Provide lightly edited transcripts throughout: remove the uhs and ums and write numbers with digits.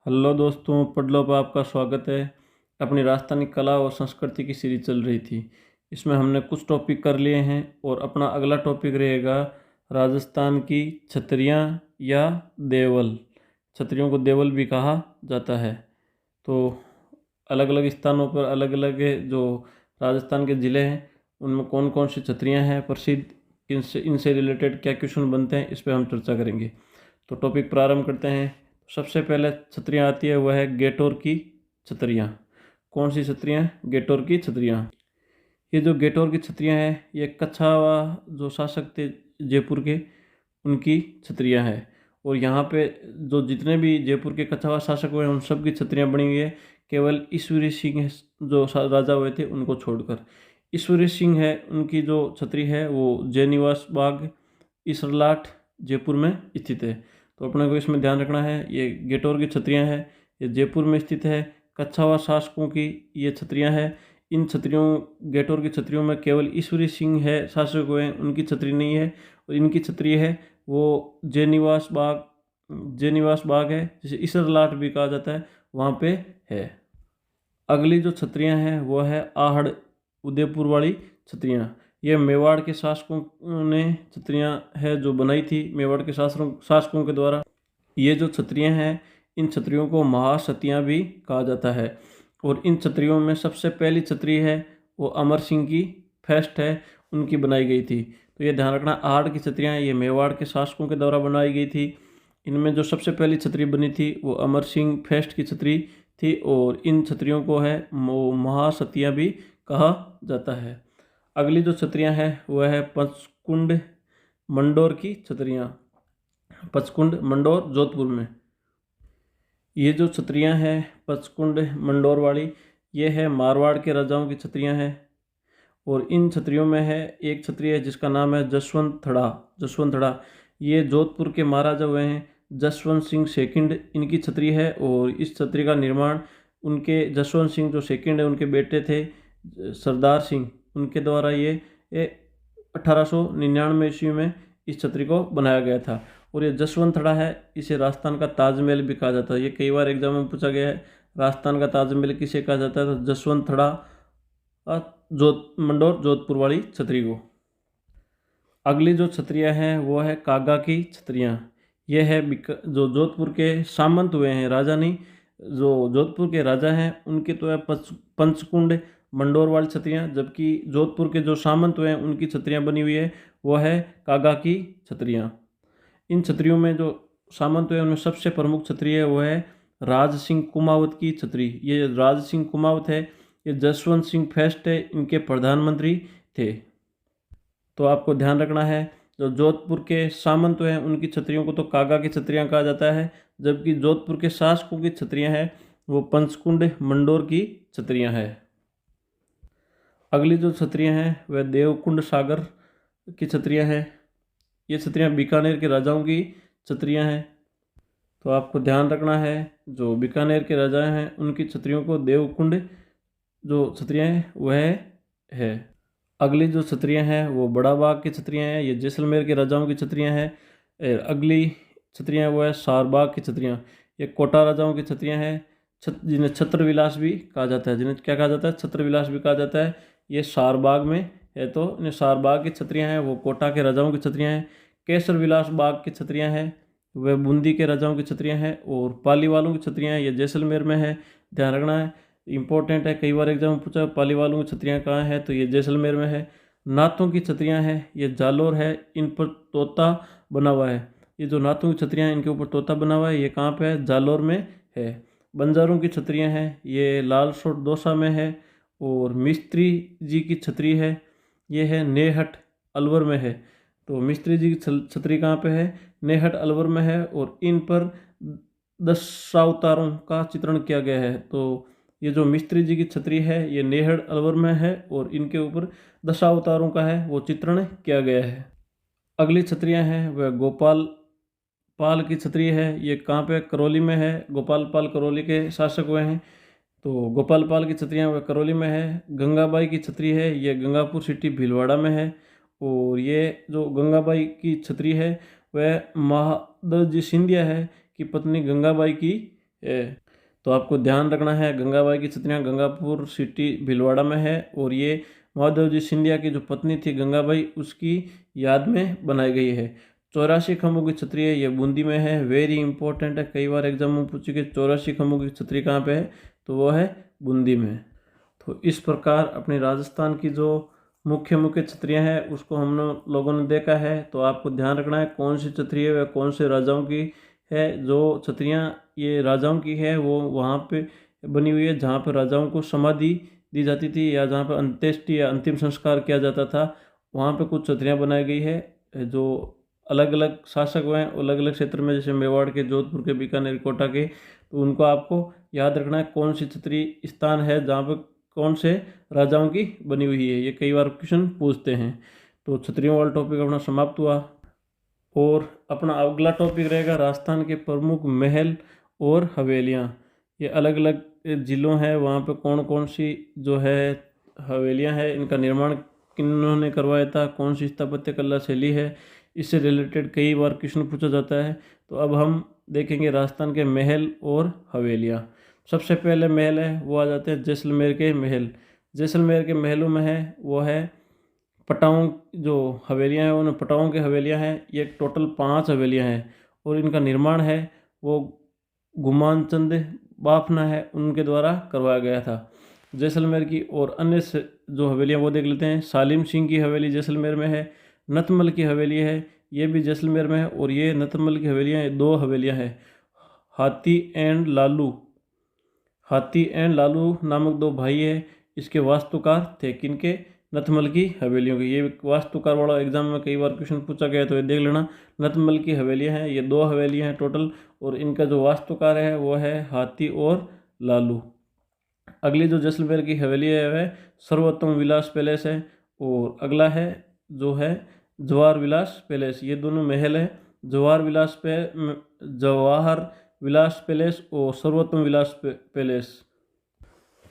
Hello दोस्तों, पडलो पर आपका स्वागत है। अपनी राजस्थानी कला और संस्कृति की सीरीज चल रही थी। इसमें हमने कुछ टॉपिक कर लिए हैं और अपना अगला टॉपिक रहेगा राजस्थान की छतरियाँ या देवल। छतरियों को देवल भी कहा जाता है। तो अलग अलग स्थानों पर अलग अलग जो राजस्थान के ज़िले हैं उनमें कौन कौन सी छतरियाँ हैं प्रसिद्ध, इनसे इनसे रिलेटेड क्या क्वेश्चन बनते हैं, इस पर हम चर्चा करेंगे। तो टॉपिक प्रारंभ करते हैं। सबसे पहले छतरियाँ आती है वह है गेटोर की छतरियाँ। कौन सी छतरियाँ? गेटोर की छतरियाँ। ये जो गेटोर की छतरियाँ हैं ये कछावा जो शासक थे जयपुर के, उनकी छतरियाँ हैं। और यहाँ पे जो जितने भी जयपुर के कछावा शासक हुए उन सब की छतरियाँ बनी हुई है, केवल ईश्वरी सिंह जो राजा हुए थे उनको छोड़कर। ईश्वरी सिंह है, उनकी जो छतरी है वो जयनिवास बाग इसरलाट जयपुर में स्थित है। तो अपने को इसमें ध्यान रखना है, ये गेटोर की छतरियाँ हैं, ये जयपुर में स्थित है। कच्छावा शासकों की ये छतरियाँ हैं। इन छतरियों गेटोर की छतरियों में केवल ईश्वरी सिंह है शासक हुए हैं, उनकी छतरी नहीं है। और इनकी छतरी है वो जयनिवास बाग है, जिसे इसरलाट भी कहा जाता है, वहाँ पे है। अगली जो छतरियाँ हैं वो है आहड़ उदयपुर वाली छतरियाँ। ये मेवाड़ के शासकों ने छतरियाँ है जो बनाई थी, मेवाड़ के शासकों के द्वारा। ये जो छतरियाँ हैं इन छतरियों को महासतियाँ भी कहा जाता है। और इन छतरियों में सबसे पहली छतरी है वो अमर सिंह की फर्स्ट है, उनकी बनाई गई थी। तो ये ध्यान रखना, आहड़ की छतरियाँ ये मेवाड़ के शासकों के द्वारा बनाई गई थी। इनमें जो सबसे पहली छतरी बनी थी वो अमर सिंह फर्स्ट की छतरी थी। और इन छतरियों को है महासतियाँ भी कहा जाता है। अगली जो छतरियाँ हैं वह है पचकुंड मंडोर की छतरियाँ। पचकुंड मंडोर जोधपुर में। ये जो छतरियाँ हैं पचकुंड मंडोर वाली, ये है मारवाड़ के राजाओं की छतरियाँ हैं। और इन छतरियों में है एक छतरी है जिसका नाम है जसवंत थड़ा। ये जोधपुर के महाराजा हुए हैं जसवंत सिंह सेकंड, इनकी छतरी है। और इस छतरी का निर्माण उनके जसवंत सिंह जो सेकंड है उनके बेटे थे सरदार सिंह, उनके द्वारा ये 1899 ईस्वी में इस छतरी को बनाया गया था। और ये जसवंत थड़ा है, इसे राजस्थान का ताजमहल भी कहा जाता है। ये कई बार एग्जाम में पूछा गया है, राजस्थान का ताजमहल किसे कहा जाता है? तो जसवंत थड़ा मंडोर जोधपुर वाली छतरी को। अगली जो छतरियाँ हैं वो है कागा की छतरियाँ। ये है जो जोधपुर के सामंत हुए हैं, राजा नहीं, जो जोधपुर के राजा हैं उनके तो है पंचकुंड मंडोर वाली छतरियाँ। जबकि जोधपुर के जो सामंत हुए हैं उनकी छतरियाँ बनी हुई है वो है कागा की छतरियाँ। इन छतरियों में जो सामंत हुए उनमें सबसे प्रमुख छतरी है वो है राज सिंह कुमावत की छतरी। ये राज सिंह कुमावत है, ये जसवंत सिंह फर्स्ट है, इनके प्रधानमंत्री थे। तो आपको ध्यान रखना है, जो जोधपुर के सामंत हैं उनकी छतरियों को तो कागा की छतरियाँ कहा जाता है, जबकि जोधपुर के शासकों की छतरियाँ हैं वो पंचकुंड मंडोर की छतरियाँ हैं। अगली जो छतरियाँ हैं वह देवकुंड सागर की छतरियाँ हैं। ये छतरियाँ बीकानेर के राजाओं की छतरियाँ हैं। तो आपको ध्यान रखना है, जो बीकानेर के राजा हैं उनकी छतरियों को देवकुंड जो छतरियाँ हैं वह है। अगली जो छतरियाँ हैं वो बड़ा बाग की छतरियाँ हैं, ये जैसलमेर के राजाओं की छतरियाँ हैं। अगली छतरियाँ वो है सारबाग की छतरियाँ, ये कोटा राजाओं की छतरियाँ हैं। जिन्हें छत्र विलास भी कहा जाता है, जिन्हें क्या कहा जाता है? छत्र विलास भी कहा जाता है। ये सारबाग में है, तो इन्हें सारबाग की छतरियाँ हैं, वो कोटा के राजाओं की छतरियाँ हैं। केसर विलास बाग की छतरियाँ हैं, वह बूंदी के राजाओं की छतरियाँ हैं। और पाली वालों की छतरियाँ हैं, ये जैसलमेर में है, ध्यान रखना है, इंपॉर्टेंट है। कई बार एग्जाम में पूछा पाली वालों की छतरियाँ कहाँ है, तो ये जैसलमेर में है। नाथों की छतरियाँ हैं, ये जालोर है, इन पर तोता बना हुआ है। ये जो नाथों की छतरियाँ हैं इनके ऊपर तोता बना हुआ है, ये कहाँ पे है? जालोर में है। बंजारों की छतरियाँ हैं, ये लाल सोट दौसा में है। और मिस्त्री जी की छतरी है, ये है नेहट अलवर में है। तो मिस्त्री जी की छतरी कहाँ पे है? नेहट अलवर में है। और इन पर 10 अवतारों का चित्रण किया गया है। तो ये जो मिस्त्री जी की छतरी है ये नेहड़ अलवर में है और इनके ऊपर दशावतारों का है वो चित्रण किया गया है। अगली छतरियाँ हैं वह गोपाल पाल की छतरी है, ये कहाँ पे? करौली में है। गोपाल पाल करौली के शासक हुए हैं। तो गोपाल पाल की छतरियाँ वह करौली में है। गंगाबाई की छतरी है, ये गंगापुर सिटी भीलवाड़ा में है। और ये जो गंगाबाई की छतरी है वह महादजी सिंधिया है की पत्नी गंगाबाई की तो आपको ध्यान रखना है, गंगाबाई की छतरियाँ गंगापुर सिटी भीलवाड़ा में है और ये महादेव जी सिंधिया की जो पत्नी थी गंगाबाई उसकी याद में बनाई गई है। 84 खंभों की छतरी है, ये बूंदी में है। वेरी इंपॉर्टेंट है, कई बार एग्जाम में पूछी कि 84 खंभों की छतरी कहाँ पे है, तो वो है बूंदी में। तो इस प्रकार अपनी राजस्थान की जो मुख्य मुख्य छतरियाँ हैं उसको हम लोगों ने देखा है। तो आपको ध्यान रखना है कौन सी छतरी है वह कौन से राजाओं की है। जो छतरियाँ ये राजाओं की है वो वहाँ पे बनी हुई है जहाँ पर राजाओं को समाधि दी जाती थी या जहाँ पर अंत्येष्टि या अंतिम संस्कार किया जाता था, वहाँ पे कुछ छतरियाँ बनाई गई है। जो अलग अलग शासक हुए हैं अलग अलग क्षेत्र में, जैसे मेवाड़ के, जोधपुर के, बीकानेर, कोटा के, तो उनको आपको याद रखना है कौन सी छतरी स्थान है जहाँ पर कौन से राजाओं की बनी हुई है। ये कई बार क्वेश्चन पूछते हैं। तो छतरियों वाला टॉपिक अपना समाप्त हुआ और अपना अगला टॉपिक रहेगा राजस्थान के प्रमुख महल और हवेलियाँ। ये अलग अलग ज़िलों हैं, वहाँ पे कौन कौन सी जो है हवेलियाँ हैं, इनका निर्माण किन्होंने करवाया था, कौन सी स्थापत्य कला शैली है, इससे रिलेटेड कई बार क्वेश्चन पूछा जाता है। तो अब हम देखेंगे राजस्थान के महल और हवेलियाँ। सबसे पहले महल है वो आ जाते हैं जैसलमेर के महल। जैसलमेर के महलों में है वो है पटाओं, जो हवेलियाँ हैं उन पटाओं की हवेलियाँ हैं। ये टोटल 5 हवेलियाँ हैं और इनका निर्माण है वो गुमान चंद बाफना है उनके द्वारा करवाया गया था। जैसलमेर की और अन्य जो हवेलियाँ वो देख लेते हैं। सालिम सिंह की हवेली जैसलमेर में है। नथमल की हवेली है, ये भी जैसलमेर में है। और ये नथमल की हवेलियाँ 2 हवेलियाँ हैं, हाथी एंड लालू। हाथी एंड लालू नामक 2 भाई है, इसके वास्तुकार थे किनके, नथमल की हवेलियों के। ये वास्तुकार वाला एग्जाम में कई बार क्वेश्चन पूछा गया है, तो ये देख लेना। नथमल की हवेलियाँ हैं, ये 2 हवेलियाँ हैं टोटल, और इनका जो वास्तुकार है वो है हाथी और लालू। अगली जो जैसलमेर की हवेली है वह सर्वोत्तम विलास पैलेस है। और अगला है जो है जवाहर विलास पैलेस। ये दोनों महल है, जवाहर विलास पैलेस और सर्वोत्तम विलास पैलेस।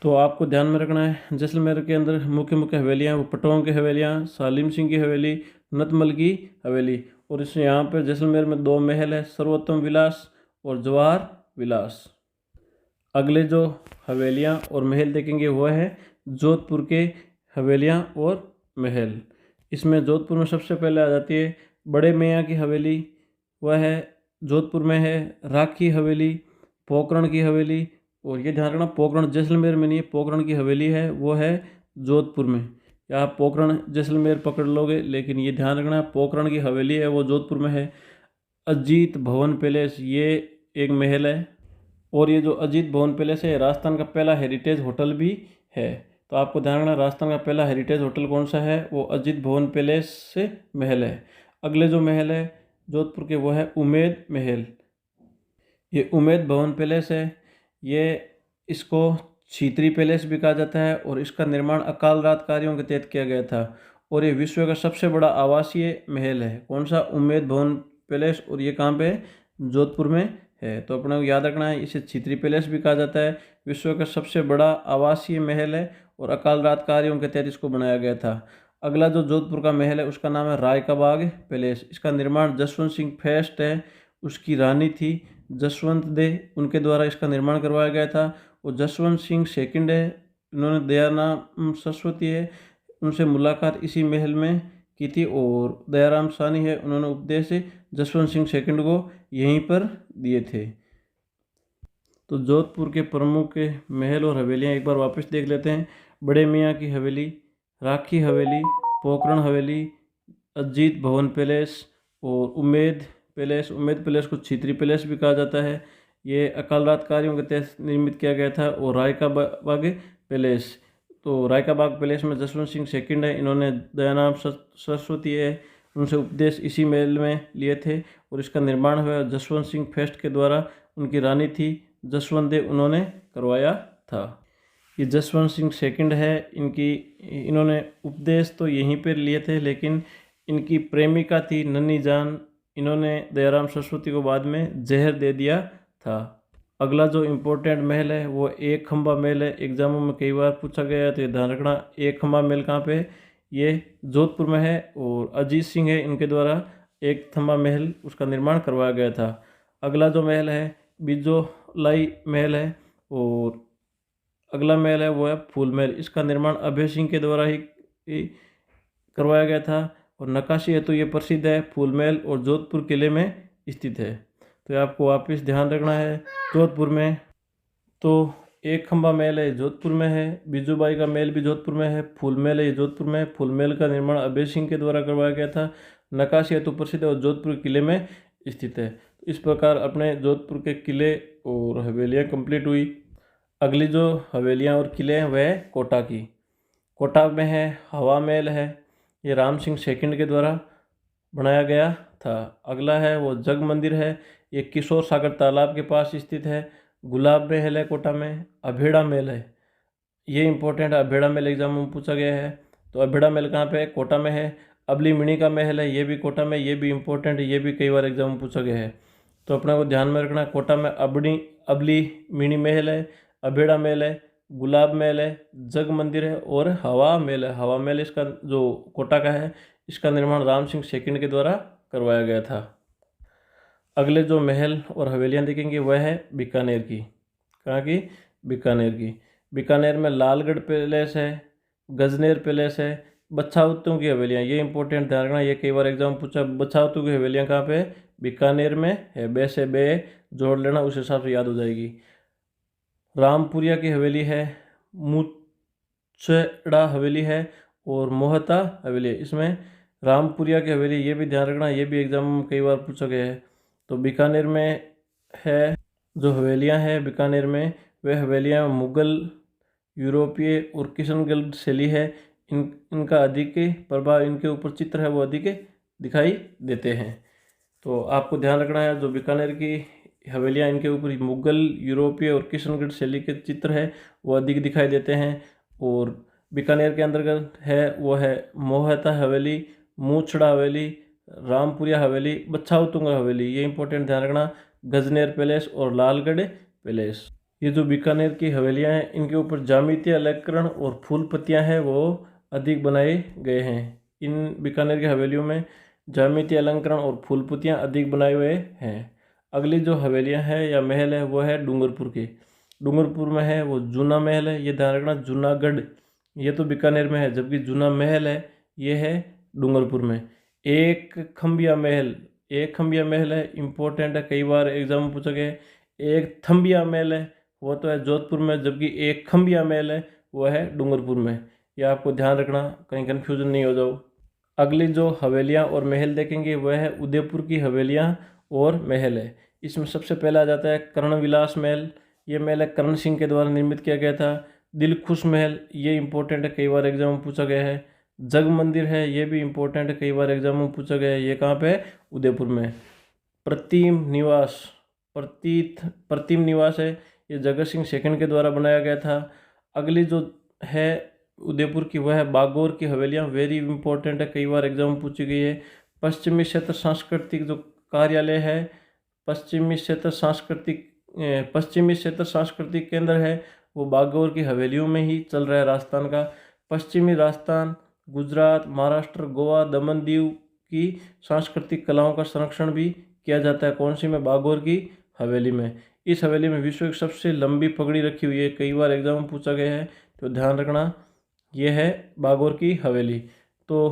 तो आपको ध्यान में रखना है जैसलमेर के अंदर मुख्य मुख्य हवेलियाँ, वो पटवाओं की हवेलियाँ, सालिम सिंह की हवेली, नथमल की हवेली। और इस यहाँ पर जैसलमेर में 2 महल है, सर्वोत्तम विलास और जवाहर विलास। अगले जो हवेलियाँ और महल देखेंगे वो है जोधपुर के हवेलियाँ और महल। इसमें जोधपुर में सबसे पहले आ जाती है बड़े मियाँ की हवेली, वह है जोधपुर में है। राखी हवेली, पोकरण की हवेली, और ये ध्यान रखना पोकरण जैसलमेर में नहीं है, पोकरण की हवेली है वो है जोधपुर में। या आप पोकरण जैसलमेर पकड़ लोगे, लेकिन ये ध्यान रखना पोकरण की हवेली है वो जोधपुर में है। अजीत भवन पैलेस, ये एक महल है। और ये जो अजीत भवन पैलेस है राजस्थान का पहला हेरिटेज होटल भी है। तो आपको ध्यान रखना राजस्थान का पहला हेरिटेज होटल कौन सा है, वो अजीत भवन पैलेस से महल है। अगले जो महल है जोधपुर के वो है उमेद महल। ये उमेद भवन पैलेस है, ये इसको छीत्री पैलेस भी कहा जाता है और इसका निर्माण अकाल रात कार्यों के तहत किया गया था। और ये विश्व का सबसे बड़ा आवासीय महल है। कौन सा, उमेद भवन पैलेस। और ये कहाँ पे है, जोधपुर में है। तो अपने को याद रखना है, इसे छीत्री पैलेस भी कहा जाता है। विश्व का सबसे बड़ा आवासीय महल है और अकाल रात कार्यों के तहत इसको बनाया गया था। अगला जो जोधपुर का महल है उसका नाम है राय का बाग पैलेस। इसका निर्माण जसवंत सिंह फर्स्ट है, उसकी रानी थी जसवंत दे, उनके द्वारा इसका निर्माण करवाया गया था। और जसवंत सिंह सेकंड है, इन्होंने दयाराम सरस्वती है, उनसे मुलाकात इसी महल में की थी। और दयाराम सानी है, उन्होंने उपदेश जसवंत सिंह सेकंड को यहीं पर दिए थे। तो जोधपुर के प्रमुख महल और हवेलियाँ एक बार वापस देख लेते हैं। बड़े मियाँ की हवेली, राखी हवेली, पोकरण हवेली, अजीत भवन पैलेस और उमेद पैलेस। उमेद पैलेस को छीत्री पैलेस भी कहा जाता है। ये अकाल रात कार्यों के तहत निर्मित किया गया था। और राय का बाग पैलेस, तो राय का बाग पैलेस में जसवंत सिंह सेकंड है, इन्होंने दयाराम सरस्वती है, उनसे उपदेश इसी महल में लिए थे। और इसका निर्माण हुआ जसवंत सिंह फर्स्ट के द्वारा, उनकी रानी थी जसवंत दे, उन्होंने करवाया था। ये जसवंत सिंह सेकंड है, इन्होंने उपदेश तो यहीं पर लिए थे, लेकिन इनकी प्रेमिका थी नन्ही जान, इन्होंने दयाराम सरस्वती को बाद में जहर दे दिया था। अगला जो इम्पोर्टेंट महल है वो एक खंबा महल है। एग्जामों में कई बार पूछा गया है, तो ये ध्यान रखना। एक खंबा महल कहाँ पे है, ये जोधपुर में है। और अजीत सिंह है, इनके द्वारा एक खंबा महल उसका निर्माण करवाया गया था। अगला जो महल है बिजो लाई महल है, और अगला महल है वो है फूल महल। इसका निर्माण अभय सिंह के द्वारा ही करवाया गया था, और नक्काशी है तो ये प्रसिद्ध है फूल महल, और जोधपुर किले में स्थित है। तो ये आपको वापस ध्यान रखना है। जोधपुर में तो एक खंबा महल है, जोधपुर में है। बीजूबाई का महल भी जोधपुर में है। फूल महल है, ये जोधपुर में है। फूल महल का निर्माण अभय सिंह के द्वारा करवाया गया था। नक्काशी है तो प्रसिद्ध है और जोधपुर किले में स्थित है। तो इस प्रकार अपने जोधपुर के किले और हवेलियाँ कंप्लीट हुई। अगली जो हवेलियाँ और किले हैं वह कोटा की। कोटा में है हवा महल है, ये राम सिंह सेकंड के द्वारा बनाया गया था। अगला है वो जग मंदिर है, ये किशोर सागर तालाब के पास स्थित है। गुलाब महल है कोटा में। अभेड़ा महल है, ये इंपॉर्टेंट है, अभेड़ा महल एग्जाम में पूछा गया है। तो अभेड़ा महल कहाँ पे है? कोटा में है। अबली मिणी का महल है, ये भी कोटा में, ये भी इंपॉर्टेंट है, ये भी कई बार एग्जाम में पूछा गया है। तो अपने को ध्यान में रखना है, कोटा में अबली मिणी महल है, अभेड़ा महल है, गुलाब महल है, जग मंदिर है और हवा महल है। हवा महल इसका जो कोटा का है, इसका निर्माण राम सिंह सेकंड के द्वारा करवाया गया था। अगले जो महल और हवेलियाँ देखेंगे वह है बीकानेर की। कहाँ की? बीकानेर की। बीकानेर में लालगढ़ पैलेस है, गजनेर पैलेस है, बछावतों की हवेलियाँ, ये इंपॉर्टेंट ध्यान रखना, ये कई बार एग्जाम पूछा। बछावतों की हवेलियाँ कहाँ पे? बीकानेर में है। बे से बे जोड़ लेना, उस हिसाब से याद हो जाएगी। रामपुरिया की हवेली है, मुचड़ा हवेली है और मोहता हवेली है। इसमें रामपुरिया की हवेली, ये भी ध्यान रखना, ये भी एग्जाम में कई बार पूछा गया है। तो बीकानेर में है जो हवेलियां हैं बीकानेर में, वे हवेलियां मुगल, यूरोपीय और किशनगढ़ शैली है। इनका अधिक प्रभाव, इनके ऊपर चित्र है वो अधिक दिखाई देते हैं। तो आपको ध्यान रखना है, जो बीकानेर की हवेलियां, इनके ऊपर मुगल, यूरोपीय और किशनगढ़ शैली के चित्र है वो अधिक दिखाई देते हैं। और बीकानेर के अंतर्गत है वो है मोहता हवेली, मूछड़ा हवेली, रामपुरिया हवेली, बछावतुंगा हवेली, ये इंपॉर्टेंट ध्यान रखना। गजनेर पैलेस और लालगढ़ पैलेस, ये जो बीकानेर की हवेलियां हैं इनके ऊपर ज्यामितीय अलंकरण और फूल पत्तियां हैं वो अधिक बनाए गए हैं। इन बीकानेर की हवेलियों में ज्यामितीय अलंकरण और फूल पत्तियां अधिक बनाए हुए हैं। अगली जो हवेलियां हैं या महल है वो है डूंगरपुर के। डूंगरपुर में है वो जूना महल है, ये ध्यान रखना। जूनागढ़ ये तो बीकानेर में है, जबकि जूना महल है ये है डूंगरपुर में। एक खम्बिया महल है, इंपॉर्टेंट है, कई बार एग्जाम में पूछा गया है। एक थम्बिया महल है वो तो है जोधपुर में, जबकि एक खम्बिया महल है वो है डूंगरपुर में। यह आपको ध्यान रखना, कहीं कन्फ्यूजन नहीं हो जाओ। अगली जो हवेलियाँ और महल देखेंगे वह है उदयपुर की हवेलियाँ और महल है। इसमें सबसे पहला आ जाता है कर्णविलास महल। ये महल है कर्ण सिंह के द्वारा निर्मित किया गया था। दिलखुश महल, ये इंपॉर्टेंट है, कई बार एग्जाम में पूछा गया है। जग मंदिर है, ये भी इंपॉर्टेंट है, कई बार एग्जाम में पूछा गया है। ये कहाँ पे है? उदयपुर में। प्रतिम निवास है, ये जगत सिंह सेकंड के द्वारा बनाया गया था। अगली जो है उदयपुर की वह है बागौर की हवेलियाँ, वेरी इंपॉर्टेंट है, कई बार एग्जाम में पूछी गई है। पश्चिमी क्षेत्र सांस्कृतिक जो कार्यालय है, पश्चिमी क्षेत्र सांस्कृतिक केंद्र है वो बागौर की हवेलियों में ही चल रहा है राजस्थान का। पश्चिमी राजस्थान, गुजरात, महाराष्ट्र, गोवा, दमन दीव की सांस्कृतिक कलाओं का संरक्षण भी किया जाता है। कौन सी में? बागौर की हवेली में। इस हवेली में विश्व की सबसे लंबी पगड़ी रखी हुई है, कई बार एग्जाम में पूछा गया है, तो ध्यान रखना, यह है बागौर की हवेली। तो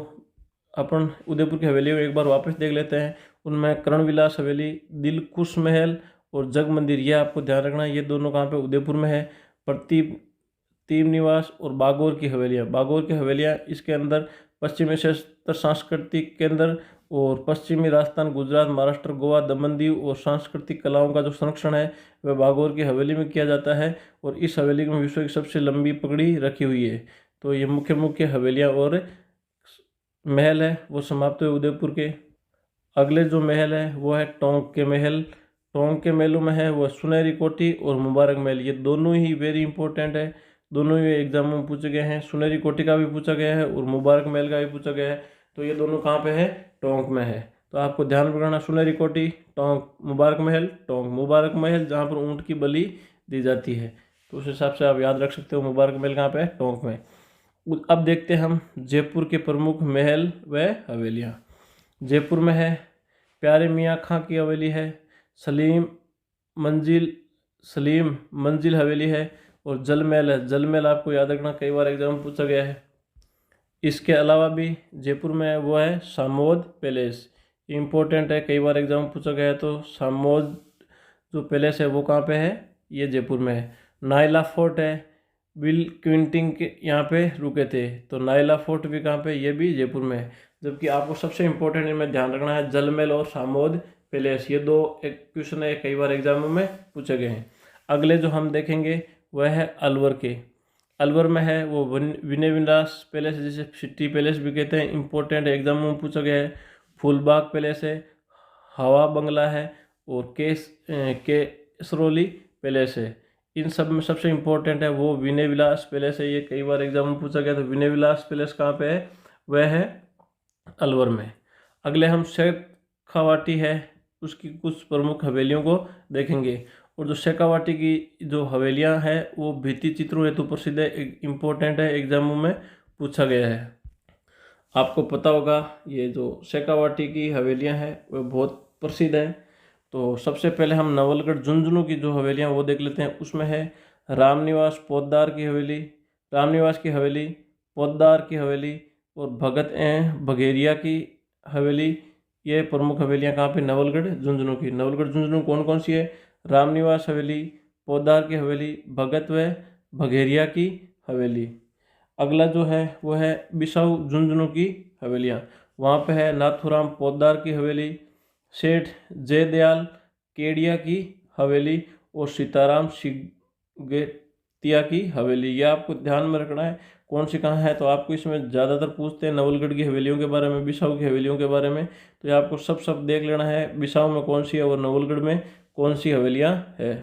अपन उदयपुर की हवेली एक बार वापस देख लेते हैं। उनमें कर्णविलास हवेली, दिलकुश महल और जग मंदिर, यह आपको ध्यान रखना, ये दोनों कहाँ पे? उदयपुर में है। प्रतिम निवास और बागौर की हवेलियाँ, बागौर की हवेलियाँ इसके अंदर पश्चिमी क्षेत्र सांस्कृतिक केंद्र और पश्चिमी राजस्थान, गुजरात, महाराष्ट्र, गोवा, दमन दीव और सांस्कृतिक कलाओं का जो संरक्षण है वह बागौर की हवेली में किया जाता है। और इस हवेली में विश्व की सबसे लंबी पगड़ी रखी हुई है। तो ये मुख्य हवेलियाँ और महल है वो समाप्त हुए उदयपुर के। अगले जो महल है वो है टोंक के महल। टोंक के महलों में है वो सुनहरी कोठी और मुबारक महल, ये दोनों ही वेरी इंपॉर्टेंट है, दोनों ही एग्जाम में पूछे गए हैं। सुनहरी कोठी का भी पूछा गया है और मुबारक महल का भी पूछा गया है। तो ये दोनों कहाँ पे है? टोंक में है। तो आपको ध्यान रखना, सुनहरी कोठी टोंक, मुबारक महल टोंक। मुबारक महल जहाँ पर ऊँट की बलि दी जाती है, तो उस हिसाब से आप याद रख सकते हो मुबारक महल कहाँ पे है? टोंक में। अब देखते हैं हम जयपुर के प्रमुख महल व हवेलियाँ। जयपुर में है प्यारे मियाँ खां की हवेली है, सलीम मंजिल सलीम मंजिल हवेली है, और जल महल है। जल महल आपको याद रखना, कई बार एग्जाम में पूछा गया है। इसके अलावा भी जयपुर में है, वो है सामोद पैलेस, इम्पोर्टेंट है, कई बार एग्जाम में पूछा गया है। तो सामोद जो पैलेस है वो कहाँ पे है, ये जयपुर में है। नाइला फोर्ट है, बिल क्विंटिंग के यहाँ पे रुके थे, तो नाइला फोर्ट भी कहाँ पे, ये भी जयपुर में है। जबकि आपको सबसे इम्पोर्टेंट इनमें ध्यान रखना है जल महल और सामोद पैलेस, ये दो एक क्वेश्चन है, कई बार एग्जामों में पूछे गए हैं। अगले जो हम देखेंगे वह है अलवर के। अलवर में है वो विनय विलास पैलेस, जिसे सिटी पैलेस भी कहते हैं, इंपॉर्टेंट एग्जामों में पूछा गया है। फूलबाग पैलेस है, हवा बंगला है, और केसरौली पैलेस है। इन सब में सबसे इम्पोर्टेंट है वो विनय विलास पैलेस है, ये कई बार एग्जाम में पूछा गया। तो विनय विलास पैलेस कहाँ पे है, वह है अलवर में। अगले हम शेखावाटी है, उसकी कुछ प्रमुख हवेलियों को देखेंगे। और जो शेखावाटी की जो हवेलियां हैं वो भित्ति चित्रों हेतु प्रसिद्ध है, इम्पोर्टेंट है, एग्जामों में पूछा गया है। आपको पता होगा ये जो शेखावाटी की हवेलियां हैं वो बहुत प्रसिद्ध है। तो सबसे पहले हम नवलगढ़ झुंझुनू की जो हवेलियां वो देख लेते हैं। उसमें है रामनिवास पोद्दार की हवेली, रामनिवास की हवेली, पोद्दार की हवेली, और भगत बघेरिया की हवेली। ये प्रमुख हवेलियां कहाँ पे, नवलगढ़ झुंझुनू की। नवलगढ़ झुंझुनू कौन कौन सी है, रामनिवास हवेली, पोद्दार की हवेली, भगत व बघेरिया की हवेली। अगला जो है वो है बिसाऊ झुंझुनू की हवेलियाँ। वहाँ पे है नाथूराम पोद्दार की हवेली, सेठ जयदयाल केडिया की हवेली, और सीताराम सिगेतिया की हवेली। यह आपको ध्यान में रखना है कौन सी कहाँ है। तो आपको इसमें ज़्यादातर पूछते हैं नवलगढ़ की हवेलियों के बारे में, बिसाऊ की हवेलियों के बारे में। तो ये आपको सब देख लेना है, बिसाऊ में कौन सी है और नवलगढ़ में कौन सी हवेलियाँ है।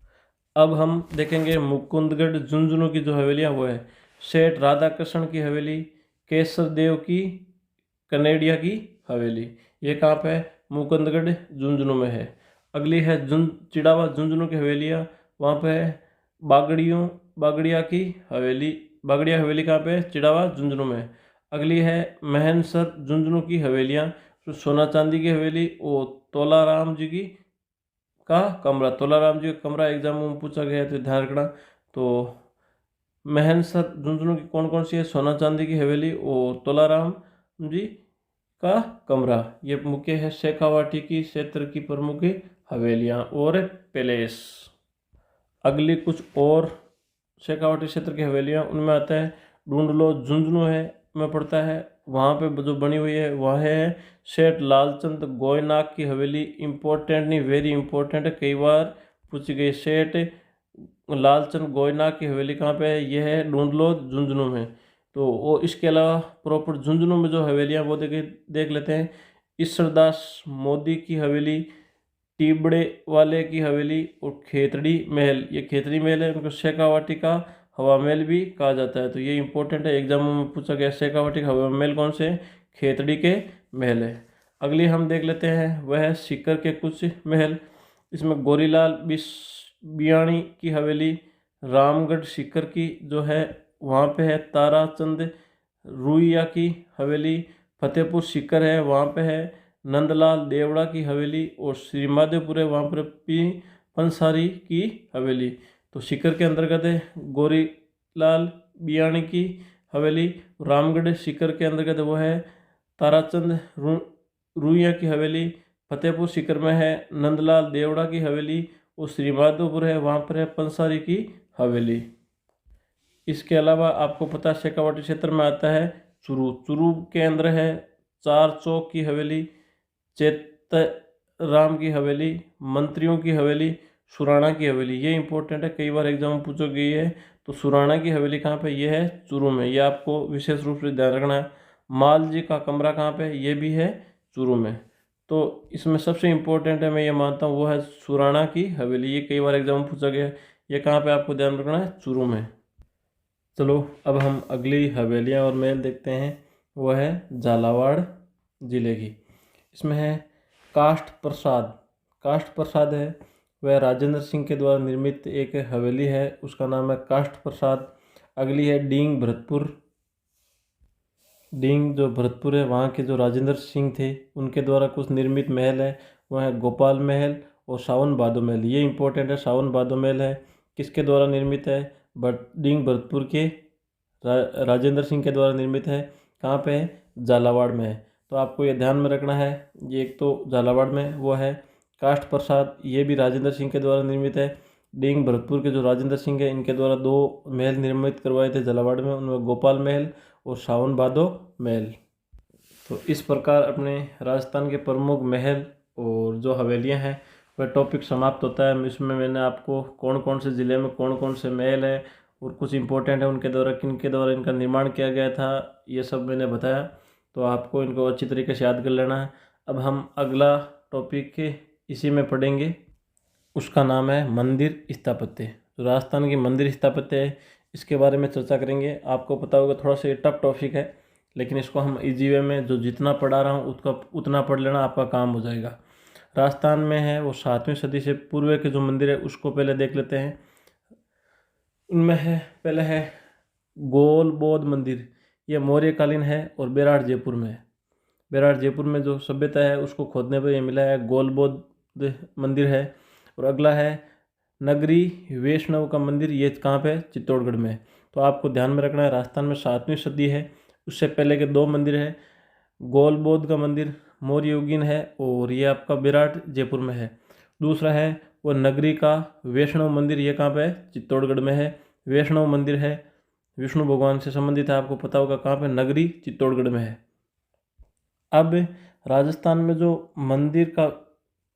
अब हम देखेंगे मुकुंदगढ़ झुंझुनू की जो हवेलियाँ वो है सेठ राधा कृष्ण की हवेली, केसर देव की कनेडिया की हवेली। ये कहाँ पे है, मुकुंदगढ़ झुंझुनू में है। अगली है चिड़ावा झुंझुनू की हवेलियाँ, वहाँ पे है बागड़िया की हवेली। बागड़िया हवेली कहाँ पे है, चिड़ावा झुंझुनू में। अगली है महनसर झुंझुनू की हवेलियाँ, तो सोना चांदी की हवेली, और तोलाराम जी की का कमरा। तोलाराम जी का कमरा एग्जाम में पूछा गया है, तो ध्यान रखना। तो महनसर झुंझुनू की कौन कौन सी है, सोना चांदी की हवेली और तोलाराम जी का कमरा। ये मुख्य है शेखावाटी की क्षेत्र की प्रमुख हवेलियाँ और पैलेस। अगली कुछ और शेखावाटी क्षेत्र की हवेलियाँ, उनमें आता है ढूंढलो झुंझुनू है में पड़ता है। वहाँ पे जो बनी हुई है वह है सेठ लालचंद गोयनाक की हवेली। इम्पोर्टेंट नहीं, वेरी इंपॉर्टेंट है, कई बार पूछी गई। सेठ लालचंद गोयनाक की हवेली कहाँ पे है, यह है ढूंढलो झुंझुनू में। तो वो इसके अलावा प्रॉपर झुंझुनू में जो हवेलियाँ वो देख लेते हैं। ईश्वरदास मोदी की हवेली, टीबड़े वाले की हवेली, और खेतड़ी महल। ये खेतड़ी महल है, उनको शेखावाटी का हवा महल भी कहा जाता है। तो ये इंपॉर्टेंट है, एग्जाम में पूछा गया शेखावाटी का हवा महल कौन से, खेतड़ी के महल है। अगली हम देख लेते हैं वह है सीकर के कुछ महल। इसमें गोरीलाल बियाणी की हवेली, रामगढ़ सीकर की जो है वहाँ पे है ताराचंद रुइया की हवेली, फतेहपुर सीकर है वहाँ पे है नंदलाल देवड़ा की हवेली, और श्रीमाधोपुर है वहाँ पर पी पंसारी की हवेली। तो सीकर के अंतर्गत है गोरीलाल बियाणी की हवेली। रामगढ़ सीकर के अंतर्गत वो है ताराचंद रुइया की हवेली। फतेहपुर सीकर में है नंदलाल देवड़ा की हवेली, और श्रीमाधोपुर है वहाँ पर है पंसारी की हवेली। इसके अलावा आपको पता है शेखावाटी क्षेत्र में आता है चुरू। चुरू के अंदर है चार चौक की हवेली, चेतराम की हवेली, मंत्रियों की हवेली, सुराणा की हवेली। ये इंपॉर्टेंट है, कई बार एग्जाम में पूछो गई है। तो सुराणा की हवेली कहाँ पे, ये है चुरू में, ये आपको विशेष रूप से ध्यान रखना है। माल जी का कमरा कहाँ पे, ये भी है चुरू में। तो इसमें सबसे इम्पोर्टेंट है, मैं ये मानता हूँ, वो है सुराणा की हवेली। ये कई बार एग्जाम में पूछा गया है। ये कहाँ पे आपको ध्यान रखना है, चुरू में। चलो अब हम अगली हवेलियाँ और महल देखते हैं। वह है झालावाड़ जिले की। इसमें है काष्ठ प्रसाद। काष्ठ प्रसाद है वह राजेंद्र सिंह के द्वारा निर्मित एक हवेली है, उसका नाम है काष्ठ प्रसाद। अगली है डींग भरतपुर। डींग जो भरतपुर है वहाँ के जो राजेंद्र सिंह थे उनके द्वारा कुछ निर्मित महल है, वह है गोपाल महल और सावन भादो महल, ये इंपॉर्टेंट है। सावन भादो महल है किसके द्वारा निर्मित है? भरतपुर के राजेंद्र सिंह के द्वारा निर्मित है। कहाँ पे है? झालावाड़ में है। तो आपको ये ध्यान में रखना है। ये एक तो झालावाड़ में वो है। काष्ठ प्रसाद, ये भी राजेंद्र सिंह के द्वारा निर्मित है। डींग भरतपुर के जो राजेंद्र सिंह है, इनके द्वारा 2 महल निर्मित करवाए थे झालावाड़ में, उनमें गोपाल महल और सावन भादो महल। तो इस प्रकार अपने राजस्थान के प्रमुख महल और जो हवेलियां हैं वह टॉपिक समाप्त होता है। इसमें मैंने आपको कौन कौन से ज़िले में कौन कौन से महल है और कुछ इंपॉर्टेंट है उनके द्वारा, किन के द्वारा इनका निर्माण किया गया था, ये सब मैंने बताया। तो आपको इनको अच्छी तरीके से याद कर लेना है। अब हम अगला टॉपिक के इसी में पढ़ेंगे, उसका नाम है मंदिर स्थापत्य। जो राजस्थान की मंदिर स्थापत्य है, इसके बारे में चर्चा करेंगे। आपको पता होगा थोड़ा सा ये टफ टॉपिक है, लेकिन इसको हम इजी वे में जो जितना पढ़ा रहा हूँ उसका उतना पढ़ लेना, आपका काम हो जाएगा। राजस्थान में है वो 7वीं सदी से पूर्व के जो मंदिर है उसको पहले देख लेते हैं। उनमें है, पहले है गोल बौद्ध मंदिर। ये मौर्यकालीन है और बेराड़ जयपुर में है। बेराड़ जयपुर में जो सभ्यता है उसको खोदने पर ये मिला है, गोल बौद्ध मंदिर है। और अगला है नगरी वैष्णव का मंदिर, ये कहाँ पे? चित्तौड़गढ़ में। तो आपको ध्यान में रखना है, राजस्थान में 7वीं सदी है, उससे पहले के 2 मंदिर है। गोल बौद्ध का मंदिर मौर्य युगीन है और ये आपका बेराड़ जयपुर में है। दूसरा है वो नगरी का वैष्णव मंदिर, ये कहाँ पे है? चित्तौड़गढ़ में है। वैष्णव मंदिर है, विष्णु भगवान से संबंधित है, आपको पता होगा कहाँ पे? नगरी चित्तौड़गढ़ में है। अब राजस्थान में जो मंदिर का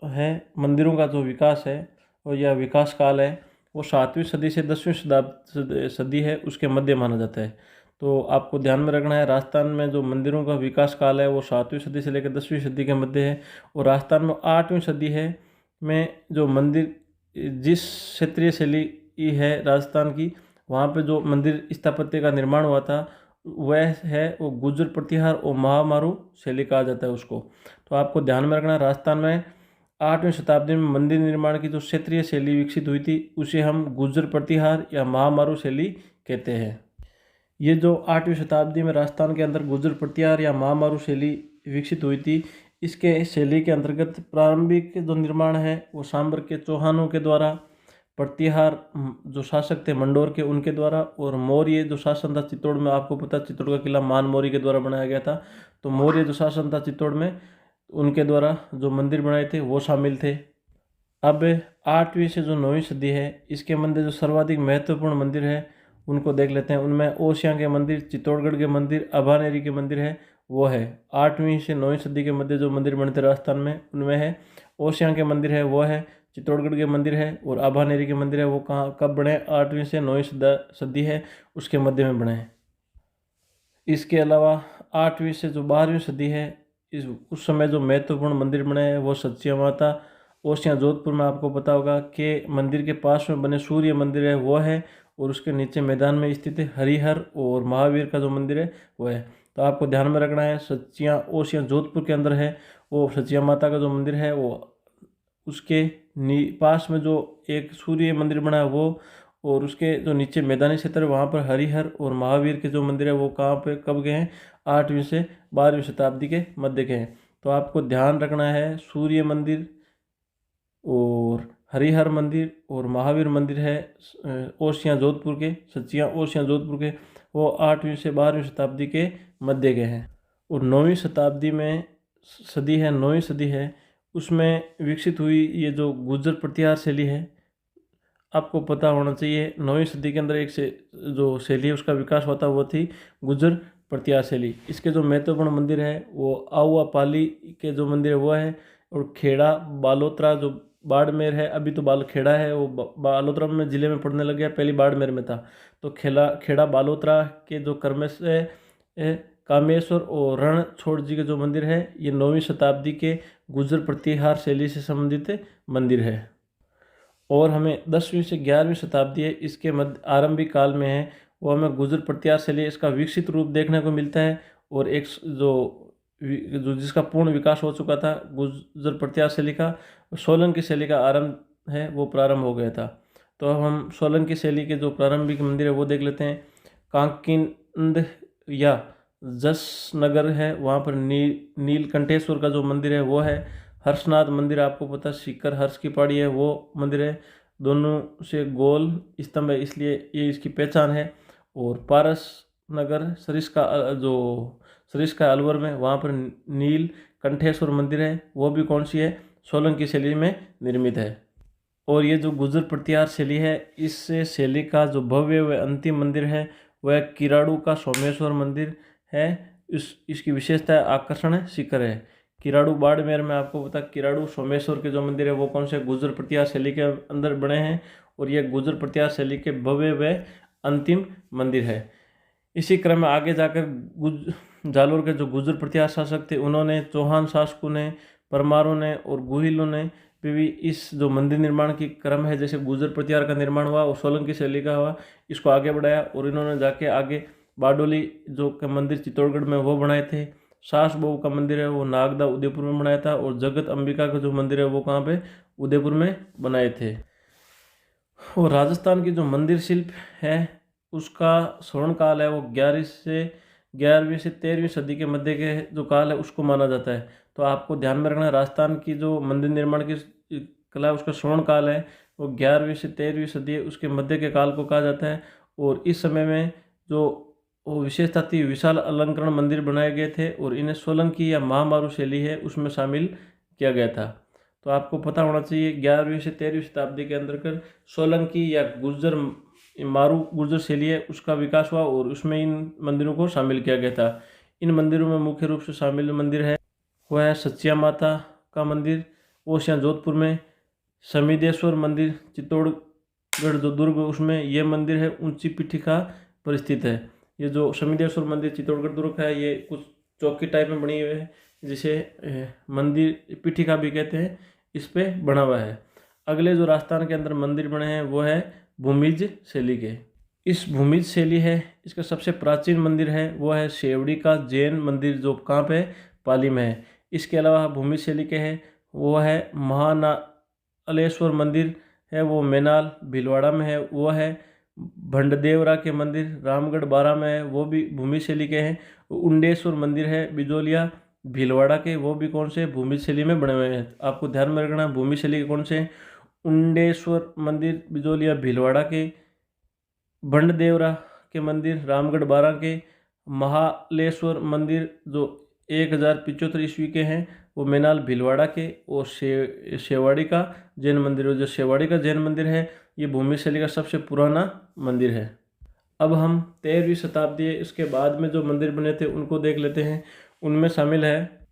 है, मंदिरों का जो विकास है और यह विकास काल है वो 7वीं सदी से 10वीं सदी है, उसके मध्य माना जाता है। तो आपको ध्यान में रखना है, राजस्थान में जो मंदिरों का विकास काल है वो 7वीं सदी से लेकर 10वीं सदी के मध्य है। और राजस्थान में 8वीं सदी है में जो मंदिर, जिस क्षेत्रीय शैली है राजस्थान की, वहाँ पे जो मंदिर स्थापत्य का निर्माण हुआ था वह है वो गुर्जर प्रतिहार और महामारू शैली कहा जाता है उसको। तो आपको ध्यान में रखना, राजस्थान में 8वीं शताब्दी में मंदिर निर्माण की जो क्षेत्रीय शैली विकसित हुई थी उसे हम गुर्जर प्रतिहार या महामारू शैली कहते हैं। ये जो 8वीं शताब्दी में राजस्थान के अंदर गुर्जर प्रतिहार या महामारू शैली विकसित हुई थी, इसके शैली के अंतर्गत प्रारंभिक जो निर्माण है वो सांबर के चौहानों के द्वारा, प्रतिहार जो शासक थे मंडोर के उनके द्वारा, और मौर्य जो शासन था चित्तौड़ में, आपको पता चित्तौड़ का किला मान मौर्य के द्वारा बनाया गया था। तो मौर्य जो शासन था चित्तौड़ में, उनके द्वारा जो मंदिर बनाए थे वो शामिल थे। अब 8वीं से जो 9वीं सदी है, इसके मंदिर जो सर्वाधिक महत्वपूर्ण मंदिर है उनको देख लेते हैं। उनमें ओसियां के मंदिर, चित्तौड़गढ़ के मंदिर, अभानेरी के मंदिर है वो है। 8वीं से 9वीं सदी के मध्य जो मंदिर बने थे राजस्थान में उनमें है ओसियां के मंदिर है वो है, चित्तौड़गढ़ के मंदिर है, और अभानेरी के मंदिर है वो कहाँ कब बने? 8वीं से 9वीं सदी है उसके मध्य में बने हैं। इसके अलावा 8वीं से जो 12वीं सदी है, उस समय जो महत्वपूर्ण मंदिर बने हैं वो सच्चिया माता ओसियां जोधपुर में, आपको पता होगा कि मंदिर के पास में बने सूर्य मंदिर है वो है, और उसके नीचे मैदान में स्थित है हरिहर और महावीर का जो मंदिर है वो है। तो आपको ध्यान में रखना है, सच्चिया ओसियां जोधपुर के अंदर है वो सच्चिया माता का जो मंदिर है वो, उसके पास में जो एक सूर्य मंदिर बना है वो, और उसके जो नीचे मैदानी क्षेत्र है वहाँ पर हरिहर और महावीर के जो मंदिर है वो कहाँ पे कब गए हैं? 8वीं से 12वीं शताब्दी के मध्य के हैं। तो आपको ध्यान रखना है, सूर्य मंदिर और हरिहर मंदिर और महावीर मंदिर है ओसियां जोधपुर के, सच्चियाँ ओसियां जोधपुर के, वो 8वीं से 12वीं शताब्दी के मध्य के हैं। और 9वीं शताब्दी में सदी है, 9वीं सदी है, उसमें विकसित हुई ये जो गुर्जर प्रतिहार शैली है। आपको पता होना चाहिए 9वीं सदी के अंदर एक से जो शैली है उसका विकास हुआ था वो थी गुर्जर प्रतिहार शैली। इसके जो महत्वपूर्ण मंदिर है वो आउआ पाली के जो मंदिर है वो है, और खेड़ा बालोतरा जो बाड़मेर है, अभी तो खेड़ा है वो बालोतरा में जिले में पड़ने लग गया, पहले बाड़मेर में था। तो खेड़ा बालोतरा के जो कर्मेश कामेश्वर और रणछोड़ जी के जो मंदिर है ये 9वीं शताब्दी के गुर्जर प्रतिहार शैली से संबंधित मंदिर है। और हमें 10वीं से 11वीं शताब्दी है, इसके मध्य आरंभिक काल में है वो हमें गुर्जर प्रतिहार शैली इसका विकसित रूप देखने को मिलता है, और एक जो जिसका पूर्ण विकास हो चुका था गुर्जर प्रतिहार शैली का, सोलंकी शैली का आरंभ है वो प्रारंभ हो गया था। तो अब हम सोलंकी शैली के जो प्रारंभिक मंदिर है वो देख लेते हैं। कांकिंद या जसनगर है, वहाँ पर नीलकंठेश्वर का जो मंदिर है वो है। हर्षनाथ मंदिर आपको पता सीकर हर्ष की पहाड़ी है, वो मंदिर है, दोनों से गोल स्तंभ है, इसलिए ये इसकी पहचान है। और पारस नगर सरिस्का अलवर में, वहाँ पर नील कंठेश्वर मंदिर है, वो भी कौन सी है, सोलंकी शैली में निर्मित है। और ये जो गुर्जर प्रतिहार शैली है, इस शैली का जो भव्य व अंतिम मंदिर है वह किराड़ू का सोमेश्वर मंदिर है। इसकी विशेषता आकर्षण शिखर है। किराड़ू बाड़मेर में आपको पता, किराड़ू सोमेश्वर के जो मंदिर है वो कौन से गुर्जर प्रतिहार शैली के अंदर बने हैं, और यह गुर्जर प्रतिहार शैली के भव्य व अंतिम मंदिर है। इसी क्रम में आगे जाकर जालोर के जो गुर्जर प्रतिहार शासक थे, उन्होंने, चौहान शासकों ने, परमारों ने और गुहिलों ने भी इस जो मंदिर निर्माण की क्रम है, जैसे गुर्जर प्रतिहार का निर्माण हुआ और सोलंकी शैली का हुआ, इसको आगे बढ़ाया। और इन्होंने जाके आगे बारडोली जो का मंदिर चित्तौड़गढ़ में वो बनाए थे। सास बहू का मंदिर है वो नागदा उदयपुर में बनाया था। और जगत अंबिका का जो मंदिर है वो कहाँ पे, उदयपुर में बनाए थे। और राजस्थान की जो मंदिर शिल्प है उसका स्वर्ण काल है वो 11वीं से 13वीं सदी के मध्य के जो काल है उसको माना जाता है। तो आपको ध्यान में रखना, राजस्थान की जो मंदिर निर्माण की कला है उसका स्वर्ण काल है वो 11वीं से 13वीं सदी है, उसके मध्य के काल को कहा जाता है। और इस समय में जो वो विशेषता थी, विशाल अलंकरण मंदिर बनाए गए थे और इन्हें सोलंकी या महामारू शैली है उसमें शामिल किया गया था। तो आपको पता होना चाहिए 11वीं से 13वीं शताब्दी के अंदर कर सोलंकी या गुर्जर शैली है उसका विकास हुआ और उसमें इन मंदिरों को शामिल किया गया था। इन मंदिरों में मुख्य रूप से शामिल मंदिर है वह है सचिया माता का मंदिर, ओसियां जोधपुर में, समिदेश्वर मंदिर चित्तौड़गढ़ जो दुर्ग उसमें यह मंदिर है ऊंची पीठिका पर स्थित है। ये जो समिदेश्वर मंदिर चित्तौड़गढ़ दुर्ग है ये कुछ चौकी टाइप में बनी हुई है, जिसे मंदिर पीठिका भी कहते हैं, इस पे बना हुआ है। अगले जो राजस्थान के अंदर मंदिर बने हैं वो है भूमिज शैली के। इस भूमिज शैली है इसका सबसे प्राचीन मंदिर है वो है शेवड़ी का जैन मंदिर, जो कहाँ पे, पाली में है। इसके अलावा भूमिज शैली के है वो है महानालेश्वर मंदिर है वो मैनाल भीलवाड़ा में है। वो है भंडदेवरा के मंदिर रामगढ़ बारा में है, वो भी भूमि शैली के हैं। उंडेश्वर मंदिर है बिजोलिया भीलवाड़ा के, वो भी कौन से, भूमि शैली में बने हुए हैं। आपको ध्यान में रखना भूमि शैली के कौन से, उंडेश्वर मंदिर बिजोलिया भीलवाड़ा के, भंडदेवरा के मंदिर रामगढ़ बारा के, महालेश्वर मंदिर जो 1075 ईस्वी के हैं वो मैनाल भीलवाड़ा के, और शेवाड़ी का जैन मंदिर, जो शेवाड़ी का जैन मंदिर है ये भूमि शैली का सबसे पुराना मंदिर है। अब हम 13वीं शताब्दी इसके बाद में जो मंदिर बने थे उनको देख लेते हैं। उनमें शामिल है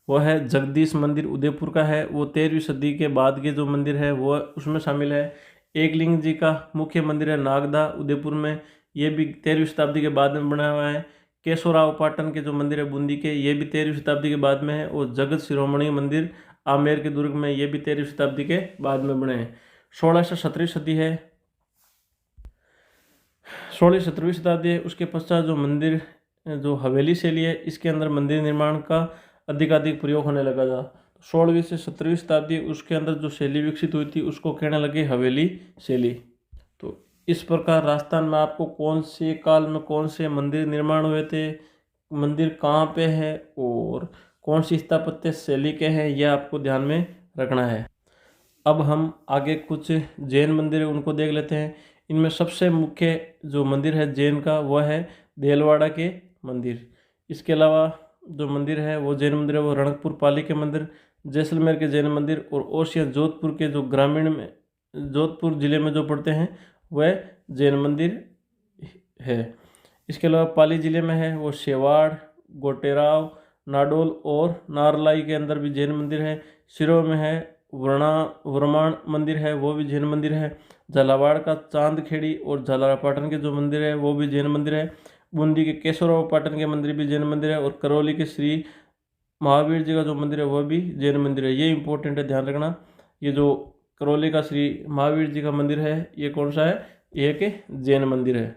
वह है जगदीश मंदिर उदयपुर का है, वो 13वीं सदी के बाद के जो मंदिर है वो उसमें शामिल है। एकलिंग जी का मुख्य मंदिर है नागदा उदयपुर में, ये भी 13वीं शताब्दी के बाद में बना हुआ है। केशवराव पाटन के जो मंदिर है बूंदी के, ये भी 13वीं शताब्दी के बाद में है। और जगत शिरोमणि मंदिर आमेर के दुर्ग में, ये भी 13वीं शताब्दी के बाद में बने हैं। 16 से 17वीं सदी है, 16वीं 17वीं शताब्दी है। उसके पश्चात जो मंदिर जो हवेली शैली है इसके अंदर मंदिर निर्माण का अधिकाधिक प्रयोग होने लगा था। 16वीं से 17वीं शताब्दी उसके अंदर जो शैली विकसित हुई थी उसको कहने लगे हवेली शैली। तो इस प्रकार राजस्थान में आपको कौन से काल में कौन से मंदिर निर्माण हुए थे, मंदिर कहाँ पे है और कौन सी स्थापत्य शैली के हैं, यह आपको ध्यान में रखना है। अब हम आगे कुछ जैन मंदिर है उनको देख लेते हैं। इनमें सबसे मुख्य जो मंदिर है जैन का वह है देलवाड़ा के मंदिर। इसके अलावा जो मंदिर है वो जैन मंदिर है वो रणकपुर पाली के मंदिर, जैसलमेर के जैन मंदिर, और ओसिया जोधपुर के जो ग्रामीण में जोधपुर जिले में जो पड़ते हैं वह जैन मंदिर है। इसके अलावा पाली जिले में है वो शेवाड़, गोटेराव, नाडोल और नारलाई के अंदर भी जैन मंदिर है। सिरों में है वर्माण मंदिर है वो भी जैन मंदिर है। झालावाड़ का चांदखेड़ी और झालारापाटन के जो मंदिर है वो भी जैन मंदिर है। बूंदी के केशवराव पाटन के मंदिर भी जैन मंदिर है। और करौली के श्री महावीर जी का जो मंदिर है वह भी जैन मंदिर है। ये इंपॉर्टेंट है, ध्यान रखना। ये जो करौली का श्री महावीर जी का मंदिर है ये कौन सा है, ये एक जैन मंदिर है।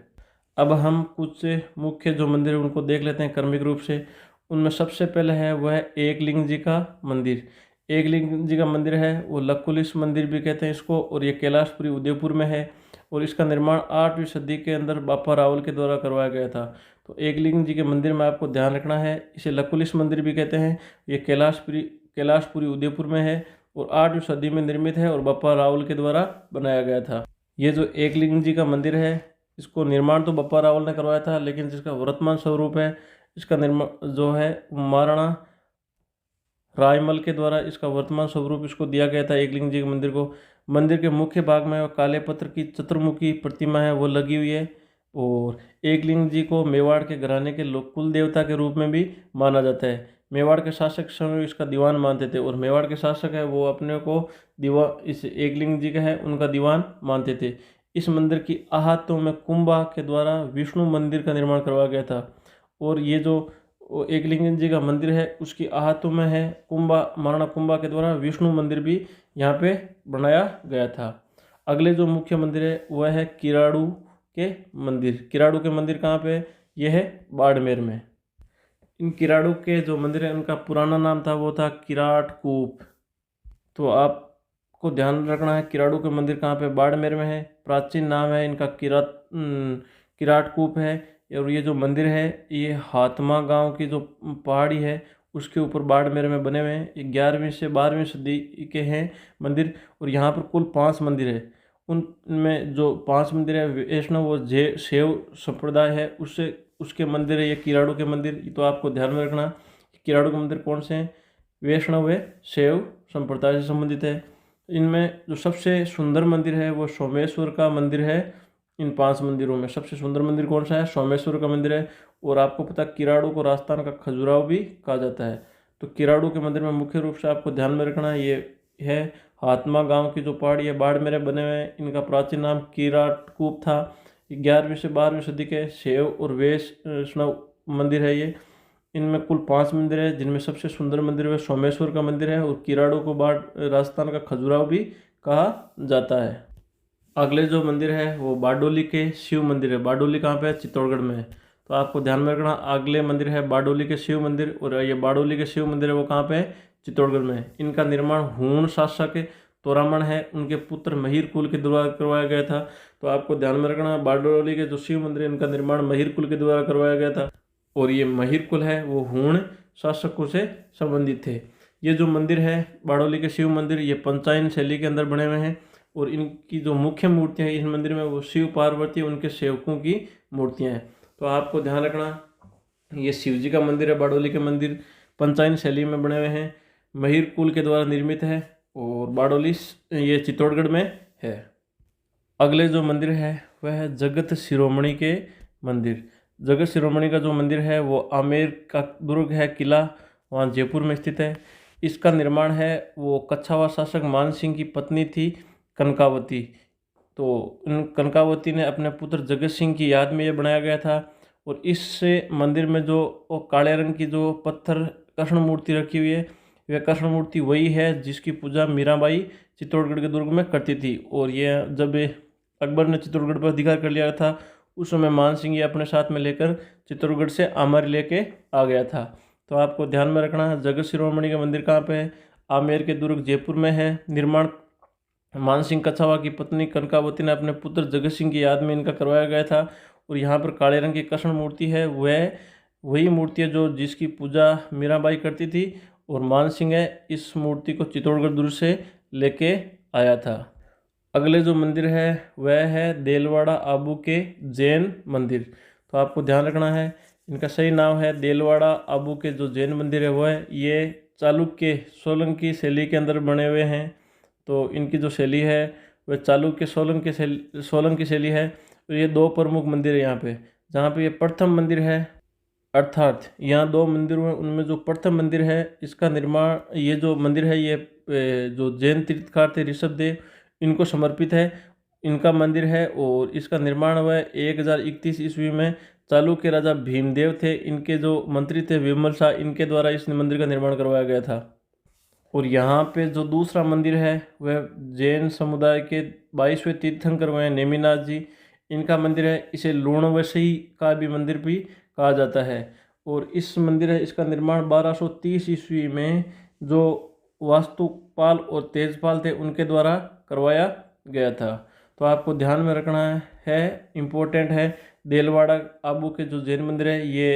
अब हम कुछ मुख्य जो मंदिर है उनको देख लेते हैं क्रमिक रूप से। उनमें सबसे पहले है वह एकलिंग जी का मंदिर। एकलिंग जी का मंदिर है वो लकुलिश मंदिर भी कहते हैं इसको, और ये कैलाशपुरी उदयपुर में है। और इसका निर्माण 8वीं सदी के अंदर बापा रावल के द्वारा करवाया गया था। तो एकलिंग जी के मंदिर में आपको ध्यान रखना है, इसे लकुलिश मंदिर भी कहते हैं। ये कैलाशपुरी उदयपुर में है और 8वीं सदी में निर्मित है और बप्पा रावल के द्वारा बनाया गया था। ये जो एकलिंग जी का मंदिर है, इसको निर्माण तो बप्पा रावल ने करवाया था, लेकिन जिसका वर्तमान स्वरूप है इसका निर्माण जो है महाराणा रायमल के द्वारा इसका वर्तमान स्वरूप इसको दिया गया था एकलिंग जी के मंदिर को। मंदिर के मुख्य भाग में काले पत्थर की चतुर्मुखी प्रतिमा है वो लगी हुई है और एकलिंग जी को मेवाड़ के घराने के कुल देवता के रूप में भी माना जाता है। मेवाड़ के शासक समय इसका दीवान मानते थे और मेवाड़ के शासक है वो अपने को इस एकलिंग जी का है उनका दीवान मानते थे। इस मंदिर की आहतों में कुंभा के द्वारा विष्णु मंदिर का निर्माण करवाया गया था और ये जो एकलिंग जी का मंदिर है उसकी आहतों में है कुंभा महाराणा कुंभा के द्वारा विष्णु मंदिर भी यहाँ पे बनाया गया था। अगले जो मुख्य मंदिर है वह है किराड़ू के मंदिर। किराड़ू के मंदिर कहाँ पे? यह है बाड़मेर में। इन किराड़ू के जो मंदिर है उनका पुराना नाम था वो था किराट कूप। तो आपको ध्यान रखना है किराड़ू के मंदिर कहाँ पे? बाड़मेर में है। प्राचीन नाम है इनका किराट कूप है और ये जो मंदिर है ये हाथमा गांव की जो पहाड़ी है उसके ऊपर बाड़मेर में बने हुए हैं। ये 11वीं से 12वीं सदी के हैं मंदिर और यहाँ पर कुल 5 मंदिर है। उनमें जो 5 मंदिर है वैष्णव और शैव संप्रदाय है उससे उसके मंदिर है ये किराड़ू के मंदिर। तो आपको ध्यान में रखना किराड़ू के मंदिर कौन से हैं? वैष्णव व शैव संप्रदाय से संबंधित है। इनमें जो सबसे सुंदर मंदिर है वो सोमेश्वर का मंदिर है। इन 5 मंदिरों में सबसे सुंदर मंदिर कौन सा है? सोमेश्वर का मंदिर है। और आपको पता किराड़ू को राजस्थान का खजुराहो भी कहा जाता है। तो किराड़ू के मंदिर में मुख्य रूप से आपको ध्यान में रखना है ये है हाथमा गांव की जो पहाड़ी है बाड़मेर बने हुए हैं। इनका प्राचीन नाम किराटकूप था। 11वीं से 12वीं सदी के शैव और वैष्णव मंदिर है ये। इनमें कुल 5 मंदिर है जिनमें सबसे सुंदर मंदिर है सोमेश्वर का मंदिर है और किराड़ू को राजस्थान का खजुराहो भी कहा जाता है। अगले जो मंदिर है वो बारडोली के शिव मंदिर है। बारडोली कहाँ पे है? चित्तौड़गढ़ में है। तो आपको ध्यान में रखना अगले मंदिर है बारडोली के शिव मंदिर और ये बारडोली के शिव मंदिर है वो कहाँ पे है? चित्तौड़गढ़ में है। इनका निर्माण हूण शासक तोरामण है उनके पुत्र महिर कुल के द्वारा करवाया गया था। तो आपको ध्यान में रखना बारडोली के जो शिव मंदिर है इनका निर्माण महिर कुल के द्वारा करवाया गया था और ये महिर कुल है वो हूण शासकों से संबंधित थे। ये जो मंदिर है बारडोली के शिव मंदिर ये पंचायन शैली के अंदर बने हुए हैं और इनकी जो मुख्य मूर्तियाँ हैं इस मंदिर में वो शिव पार्वती उनके सेवकों की मूर्तियाँ हैं। तो आपको ध्यान रखना ये शिव जी का मंदिर है बारडोली के मंदिर पंचायन शैली में बने हुए हैं महिर कुल के द्वारा निर्मित है और बारडोली ये चित्तौड़गढ़ में है। अगले जो मंदिर है वह है जगत शिरोमणि के मंदिर। जगत शिरोमणि का जो मंदिर है वो आमेर का दुर्ग है किला वहाँ जयपुर में स्थित है। इसका निर्माण है वो कच्छावा शासक मान सिंह की पत्नी थी कनकावती। तो इन कनकावती ने अपने पुत्र जगत सिंह की याद में ये बनाया गया था और इससे मंदिर में जो काले रंग की जो पत्थर कृष्ण मूर्ति रखी हुई है वह कृष्ण मूर्ति वही है जिसकी पूजा मीराबाई चित्तौड़गढ़ के दुर्ग में करती थी। और ये जब अकबर ने चित्तौड़गढ़ पर अधिकार कर लिया था उस समय मान सिंह ये अपने साथ में लेकर चित्तौड़गढ़ से आमेर लेके आ गया था। तो आपको ध्यान में रखना है जगत शिरोमणि का मंदिर कहाँ पे है? आमेर के दुर्ग जयपुर में है। निर्माण मानसिंह कछावा की पत्नी कनकावती ने अपने पुत्र जगत सिंह की याद में इनका करवाया गया था और यहाँ पर काले रंग की कृष्ण मूर्ति है वह वही मूर्ति है जो जिसकी पूजा मीराबाई करती थी और मान सिंह है इस मूर्ति को चित्तौड़गढ़ दुर्ग से लेके आया था। अगले जो मंदिर है वह है देलवाड़ा आबू के जैन मंदिर। तो आपको ध्यान रखना है इनका सही नाम है देलवाड़ा आबू के जो जैन मंदिर है वह ये चालुक्य सोलंकी शैली के अंदर बने हुए हैं। तो इनकी जो शैली है वह चालुक्य सोलंकी शैली है। तो ये 2 प्रमुख मंदिर है यहाँ पे। जहाँ पे ये प्रथम मंदिर है अर्थात यहाँ 2 मंदिर हैं उनमें जो प्रथम मंदिर है इसका निर्माण ये जो मंदिर है ये जो जैन तीर्थकार थे ऋषभदेव इनको समर्पित है इनका मंदिर है और इसका निर्माण हुआ 1031 ईस्वी में चालुक्य राजा भीमदेव थे इनके जो मंत्री थे विमल शाह इनके द्वारा इस मंदिर का निर्माण करवाया गया था। और यहाँ पे जो दूसरा मंदिर है वह जैन समुदाय के 22वें तीर्थंकर वह नेमिनाथ जी इनका मंदिर है। इसे लूणवशी का भी मंदिर भी कहा जाता है और इस मंदिर है इसका निर्माण 1230 ईस्वी में जो वास्तुपाल और तेजपाल थे उनके द्वारा करवाया गया था। तो आपको ध्यान में रखना है इम्पोर्टेंट है देलवाड़ा आबू के जो जैन मंदिर है ये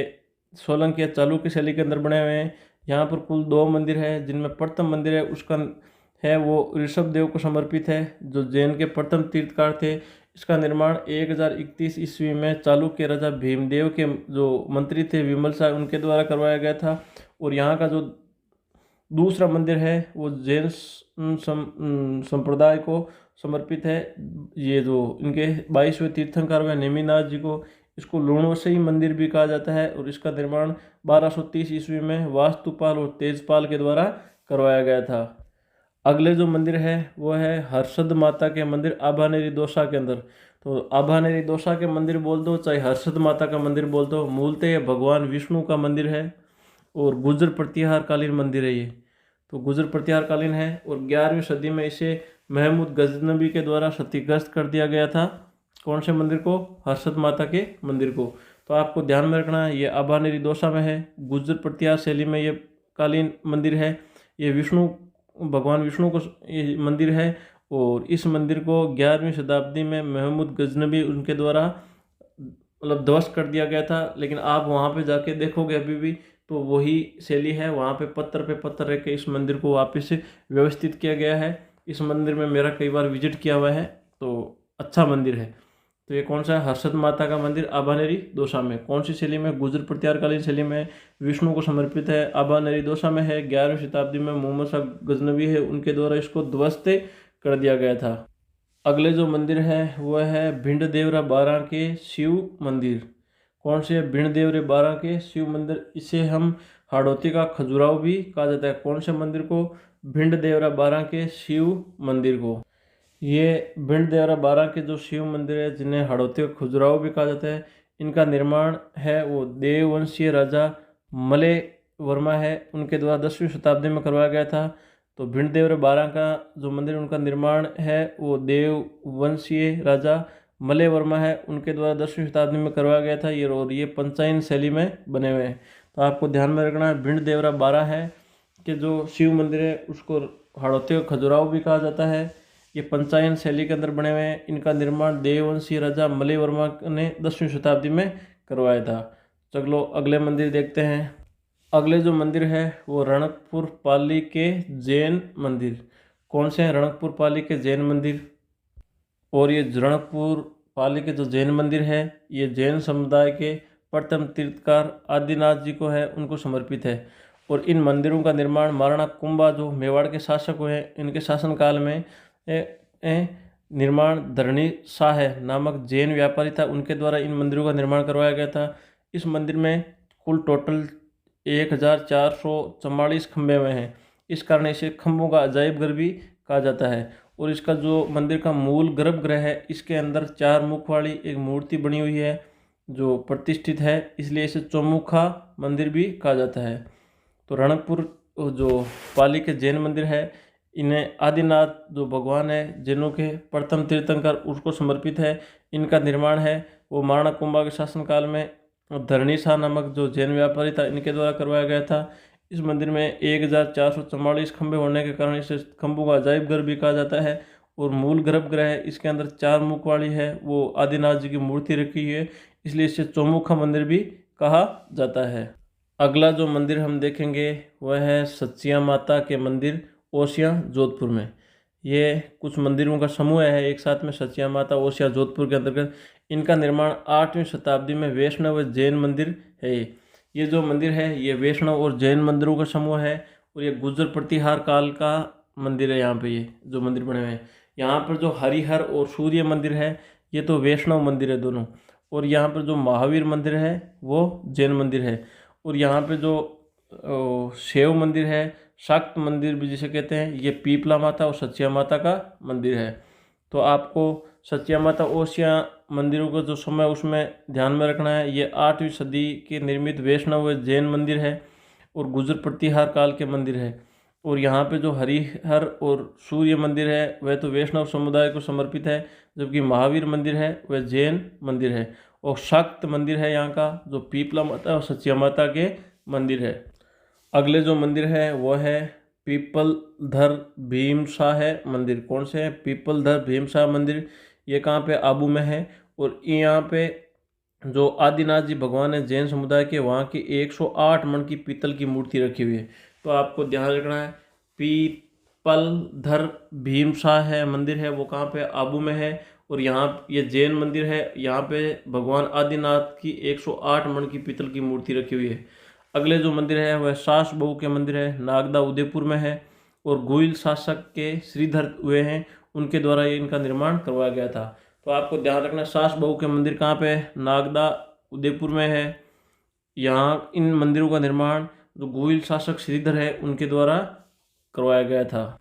सोलंकी या चालुक्य शैली के अंदर बने हुए हैं। यहाँ पर कुल 2 मंदिर है, जिनमें प्रथम मंदिर है उसका है वो ऋषभ देव को समर्पित है, जो जैन के प्रथम तीर्थकार थे। इसका निर्माण 1031 ईस्वी में चालुक्य राजा भीमदेव के जो मंत्री थे विमल शाह उनके द्वारा करवाया गया था। और यहाँ का जो दूसरा मंदिर है वो जैन संप्रदाय को समर्पित है। ये जो इनके 22वें तीर्थंकर व नेमिनाथ जी को, इसको लूणवसई मंदिर भी कहा जाता है। और इसका निर्माण 1230 ईस्वी में वास्तुपाल और तेजपाल के द्वारा करवाया गया था। अगले जो मंदिर है वो है हर्षद माता के मंदिर आभानेरी दोसा के अंदर। तो आभानेरी दोसा के मंदिर बोल दो चाहे हर्षद माता का मंदिर बोल दो, मूलतः ये भगवान विष्णु का मंदिर है और गुर्जर प्रतिहार कालीन मंदिर है ये। तो गुर्जर प्रतिहार कालीन है और 11वीं सदी में इसे महमूद गजनबी के द्वारा क्षतिग्रस्त कर दिया गया था। कौन से मंदिर को? हर्षद माता के मंदिर को। तो आपको ध्यान में रखना है ये आभानेरी दोसा में है, गुर्जर प्रतिहार शैली में ये कालीन मंदिर है। ये भगवान विष्णु को ये मंदिर है और इस मंदिर को 11वीं शताब्दी में महमूद गजनबी उनके द्वारा मतलब ध्वस्त कर दिया गया था। लेकिन आप वहाँ पे जाके देखोगे अभी भी तो वही शैली है, वहाँ पे पत्थर रख के इस मंदिर को वापस से व्यवस्थित किया गया है। इस मंदिर में मेरा कई बार विजिट किया हुआ है, तो अच्छा मंदिर है। तो ये कौन सा है? हर्षद माता का मंदिर आभानेरी दोसा में। कौन सी शैली में? गुर्जर प्रतिहारकालीन शैली में, विष्णु को समर्पित है, आभानेरी दोसा में है। 11वीं शताब्दी में मोहम्मद शाह गजनवी है उनके द्वारा इसको ध्वस्त कर दिया गया था। अगले जो मंदिर है वह है भिंड देवरा बारां के शिव मंदिर। कौन से? भिंड देवरे बारां के शिव मंदिर। इसे हम हाड़ौती का खजुराहो भी कहा जाता है। कौन से मंदिर को? भिंड देवरा बारां के शिव मंदिर को। ये भिंड देवरा बारां के जो शिव मंदिर है जिन्हें हाड़ौती का खजुराहो भी कहा जाता है, इनका निर्माण है वो देववंशीय राजा मले वर्मा है उनके द्वारा 10वीं शताब्दी में करवाया गया था। तो भिंड देवरा बारां का जो मंदिर उनका निर्माण है वो देववंशीय राजा मलय वर्मा है उनके द्वारा 10वीं शताब्दी में करवाया गया था। ये पंचायन शैली में बने हुए हैं। तो आपको ध्यान में रखना है भिंड देवरा बारां है कि जो शिव मंदिर है उसको हाड़ौती का खजुराहो भी कहा जाता है। ये पंचायन शैली के अंदर बने हुए हैं। इनका निर्माण देववंशी राजा मलय वर्मा ने 10वीं शताब्दी में करवाया था। चलो अगले मंदिर देखते हैं। अगले जो मंदिर है वो रणकपुर पाली के जैन मंदिर। कौन से हैं? रणकपुर पाली के जैन मंदिर। और ये रणकपुर पाली के जो जैन मंदिर है ये जैन समुदाय के प्रथम तीर्थकार आदिनाथ जी को है, उनको समर्पित है। और इन मंदिरों का निर्माण महाराणा कुंभा जो मेवाड़ के शासक हुए हैं इनके शासनकाल में निर्माण धरणी शाह है नामक जैन व्यापारी था, उनके द्वारा इन मंदिरों का निर्माण करवाया गया था। इस मंदिर में कुल टोटल 1444 खंभे हुए हैं। इस कारण इसे खंभों का अजायब घर भी कहा जाता है। और इसका जो मंदिर का मूल गर्भगृह है इसके अंदर 4 मुख वाली एक मूर्ति बनी हुई है जो प्रतिष्ठित है, इसलिए इसे चौमुखा मंदिर भी कहा जाता है। तो रणकपुर जो पाली के जैन मंदिर है इन्हें आदिनाथ जो भगवान है जैनों के प्रथम तीर्थंकर उसको समर्पित है। इनका निर्माण है वो महाराणा कुंभा के शासनकाल में धरणी शाह नामक जो जैन व्यापारी था इनके द्वारा करवाया गया था। इस मंदिर में 1444 खंभे होने के कारण इसे खंभों का अजायब घर भी कहा जाता है। और मूल गर्भगृह है इसके अंदर 4 मुख वाली है वो आदिनाथ जी की मूर्ति रखी है, इसलिए इसे चौमुखा मंदिर भी कहा जाता है। अगला जो मंदिर हम देखेंगे वह है सचिया माता के मंदिर ओसियां जोधपुर में। ये कुछ मंदिरों का समूह है एक साथ में, सचिया माता ओसियां जोधपुर के अंतर्गत। इनका निर्माण 8वीं शताब्दी में वैष्णव व जैन मंदिर है। ये जो मंदिर है ये वैष्णव और जैन मंदिरों का समूह है और ये गुर्जर प्रतिहार काल का मंदिर है। यहाँ पे ये जो मंदिर बने हुए हैं, यहाँ पर जो हरिहर और सूर्य मंदिर है ये तो वैष्णव मंदिर है दोनों। और यहाँ पर जो महावीर मंदिर है वो जैन मंदिर है। और यहाँ पे जो शिव मंदिर है, शाक्त मंदिर भी जिसे कहते हैं, ये पीपला माता और सचिया माता का मंदिर है। तो आपको सचिया माता ओसियां मंदिरों का जो समय उसमें ध्यान में रखना है। ये 8वीं सदी के निर्मित वैष्णव व जैन मंदिर है और गुर्जर प्रतिहार काल के मंदिर है। और यहाँ पे जो हरिहर और सूर्य मंदिर है वह तो वैष्णव समुदाय को समर्पित है, जबकि महावीर मंदिर है वह जैन मंदिर है। और शाक्त मंदिर है यहाँ का जो पीपला माता और सचिया माता के मंदिर है। अगले जो मंदिर है वह है पीपलधर भीमशाह मंदिर। कौन से है? पीपलधर भीमशाह मंदिर। ये कहाँ पे? आबू में है। और यहाँ पे जो आदिनाथ जी भगवान है जैन समुदाय के, वहाँ की 108 मन की पीतल की मूर्ति रखी हुई है। तो आपको ध्यान रखना है, पीपलधर भीमशाह है मंदिर है, वो कहाँ पे, आबू में है। और यहाँ ये जैन मंदिर है, यहाँ पे भगवान आदिनाथ की 108 मन की पीतल की मूर्ति रखी हुई है। अगले जो मंदिर है वह सास बहू के मंदिर है, नागदा उदयपुर में है। और गोइल शासक के श्रीधर हुए हैं, उनके द्वारा ये इनका निर्माण करवाया गया था। तो आपको ध्यान रखना, सास बहू के मंदिर कहाँ पे है, नागदा उदयपुर में है। यहाँ इन मंदिरों का निर्माण जो गोइल शासक श्रीधर है उनके द्वारा करवाया गया था।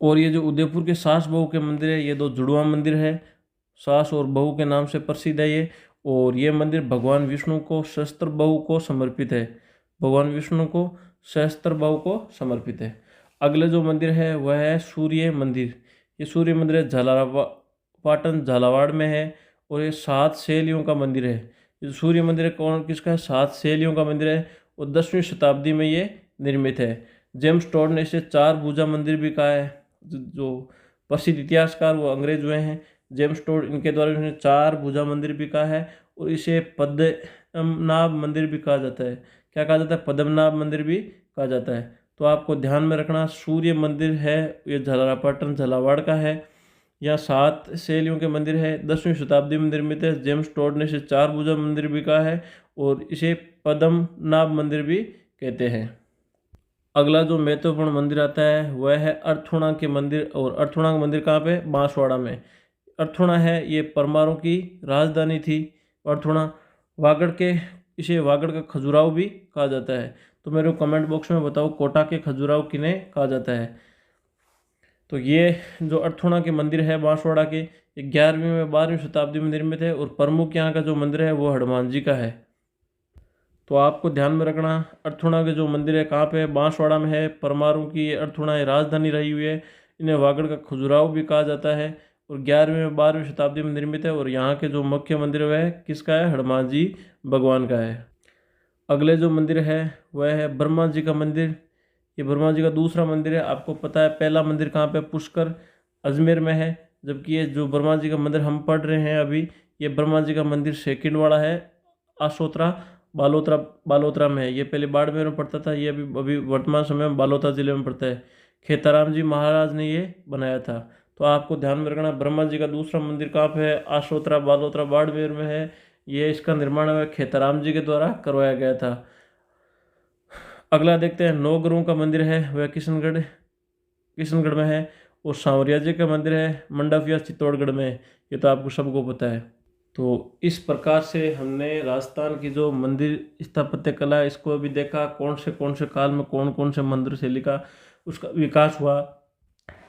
और ये जो उदयपुर के सास बहू के मंदिर है, ये दो जुड़वा मंदिर है, सास और बहू के नाम से प्रसिद्ध है ये। और ये मंदिर भगवान विष्णु को सहस्त्र बहू को समर्पित है, भगवान विष्णु को सहस्त्र बहू को समर्पित है। अगले जो मंदिर है वह है सूर्य मंदिर। ये सूर्य मंदिर है पाटन झालावाड़ में है। और ये 7 शैलियों का मंदिर है। ये सूर्य मंदिर है कौन किसका है, 7 शैलियों का मंदिर है। और 10वीं शताब्दी में ये निर्मित है। जेम्स टोड ने इसे 4 भुजा मंदिर भी कहा है। जो प्रसिद्ध इतिहासकार वो अंग्रेज हुए हैं जेम्स टोड, इनके द्वारा इन्होंने 4 भुजा मंदिर भी कहा है। और इसे पद्मनाभ मंदिर भी कहा जाता है। क्या कहा जाता है, पद्मनाभ मंदिर भी कहा जाता है। तो आपको ध्यान में रखना, सूर्य मंदिर है ये झालापाटन झालावाड़ का है। यहाँ 7 शैलियों के मंदिर है, 10वीं शताब्दी में निर्मित है। जेम्स टोड ने इसे 4 भुजा मंदिर भी कहा है और इसे पद्मनाभ मंदिर भी कहते हैं। अगला जो महत्वपूर्ण मंदिर आता है वह है अर्थुणा के मंदिर। और अर्थुणा का मंदिर कहाँ पे, बांसवाड़ा में। अर्थुणा है ये परमारों की राजधानी थी। अर्थुणा वागड़ के, इसे वागड़ का खजुराहो भी कहा जाता है। तो मेरे को कमेंट बॉक्स में बताओ कोटा के खजुराहो किन्हें कहा जाता है। तो ये जो अर्थुणा के मंदिर है बांसवाड़ा के, ये 11वीं में 12वीं शताब्दी में निर्मित है। और प्रमुख यहाँ का जो मंदिर है वो हनुमान जी का है। तो आपको ध्यान में रखना, अर्थुणा के जो मंदिर है कहाँ पे है, बांसवाड़ा में है। परमारों की ये अर्थुणा ये राजधानी रही हुई है। इन्हें वागड़ का खजुराहो भी कहा जाता है। और 11वीं में 12वीं शताब्दी में निर्मित है। और यहाँ के जो मुख्य मंदिर वह है किसका है, हनुमान जी भगवान का है। अगले जो मंदिर है वह है ब्रह्मा जी का मंदिर। ये ब्रह्मा जी का दूसरा मंदिर है। आपको पता है पहला मंदिर कहाँ पे, पुष्कर अजमेर में है। जबकि ये जो ब्रह्मा जी का मंदिर हम पढ़ रहे हैं अभी, ये ब्रह्मा जी का मंदिर सेकंड वाला है, आसोत्रा बालोतरा बालोतरा में है। ये पहले बाड़मेर में पड़ता था, ये अभी अभी वर्तमान समय में बालोतरा जिले में पड़ता है। खेताराम जी महाराज ने ये बनाया था। तो आपको ध्यान में रखना, ब्रह्मा जी का दूसरा मंदिर कहाँ पे है, आसोत्रा बालोतरा बाड़मेर में है। ये इसका निर्माण खेताराम जी के द्वारा करवाया गया था। अगला देखते हैं, नौ ग्रहों का मंदिर है वह किशनगढ़ में है। और सांवरिया जी का मंदिर है मंडप या चित्तौड़गढ़ में। ये तो आपको सबको पता है। तो इस प्रकार से हमने राजस्थान की जो मंदिर स्थापत्य कला है इसको अभी देखा, कौन से काल में कौन कौन से मंदिर शैली का उसका विकास हुआ।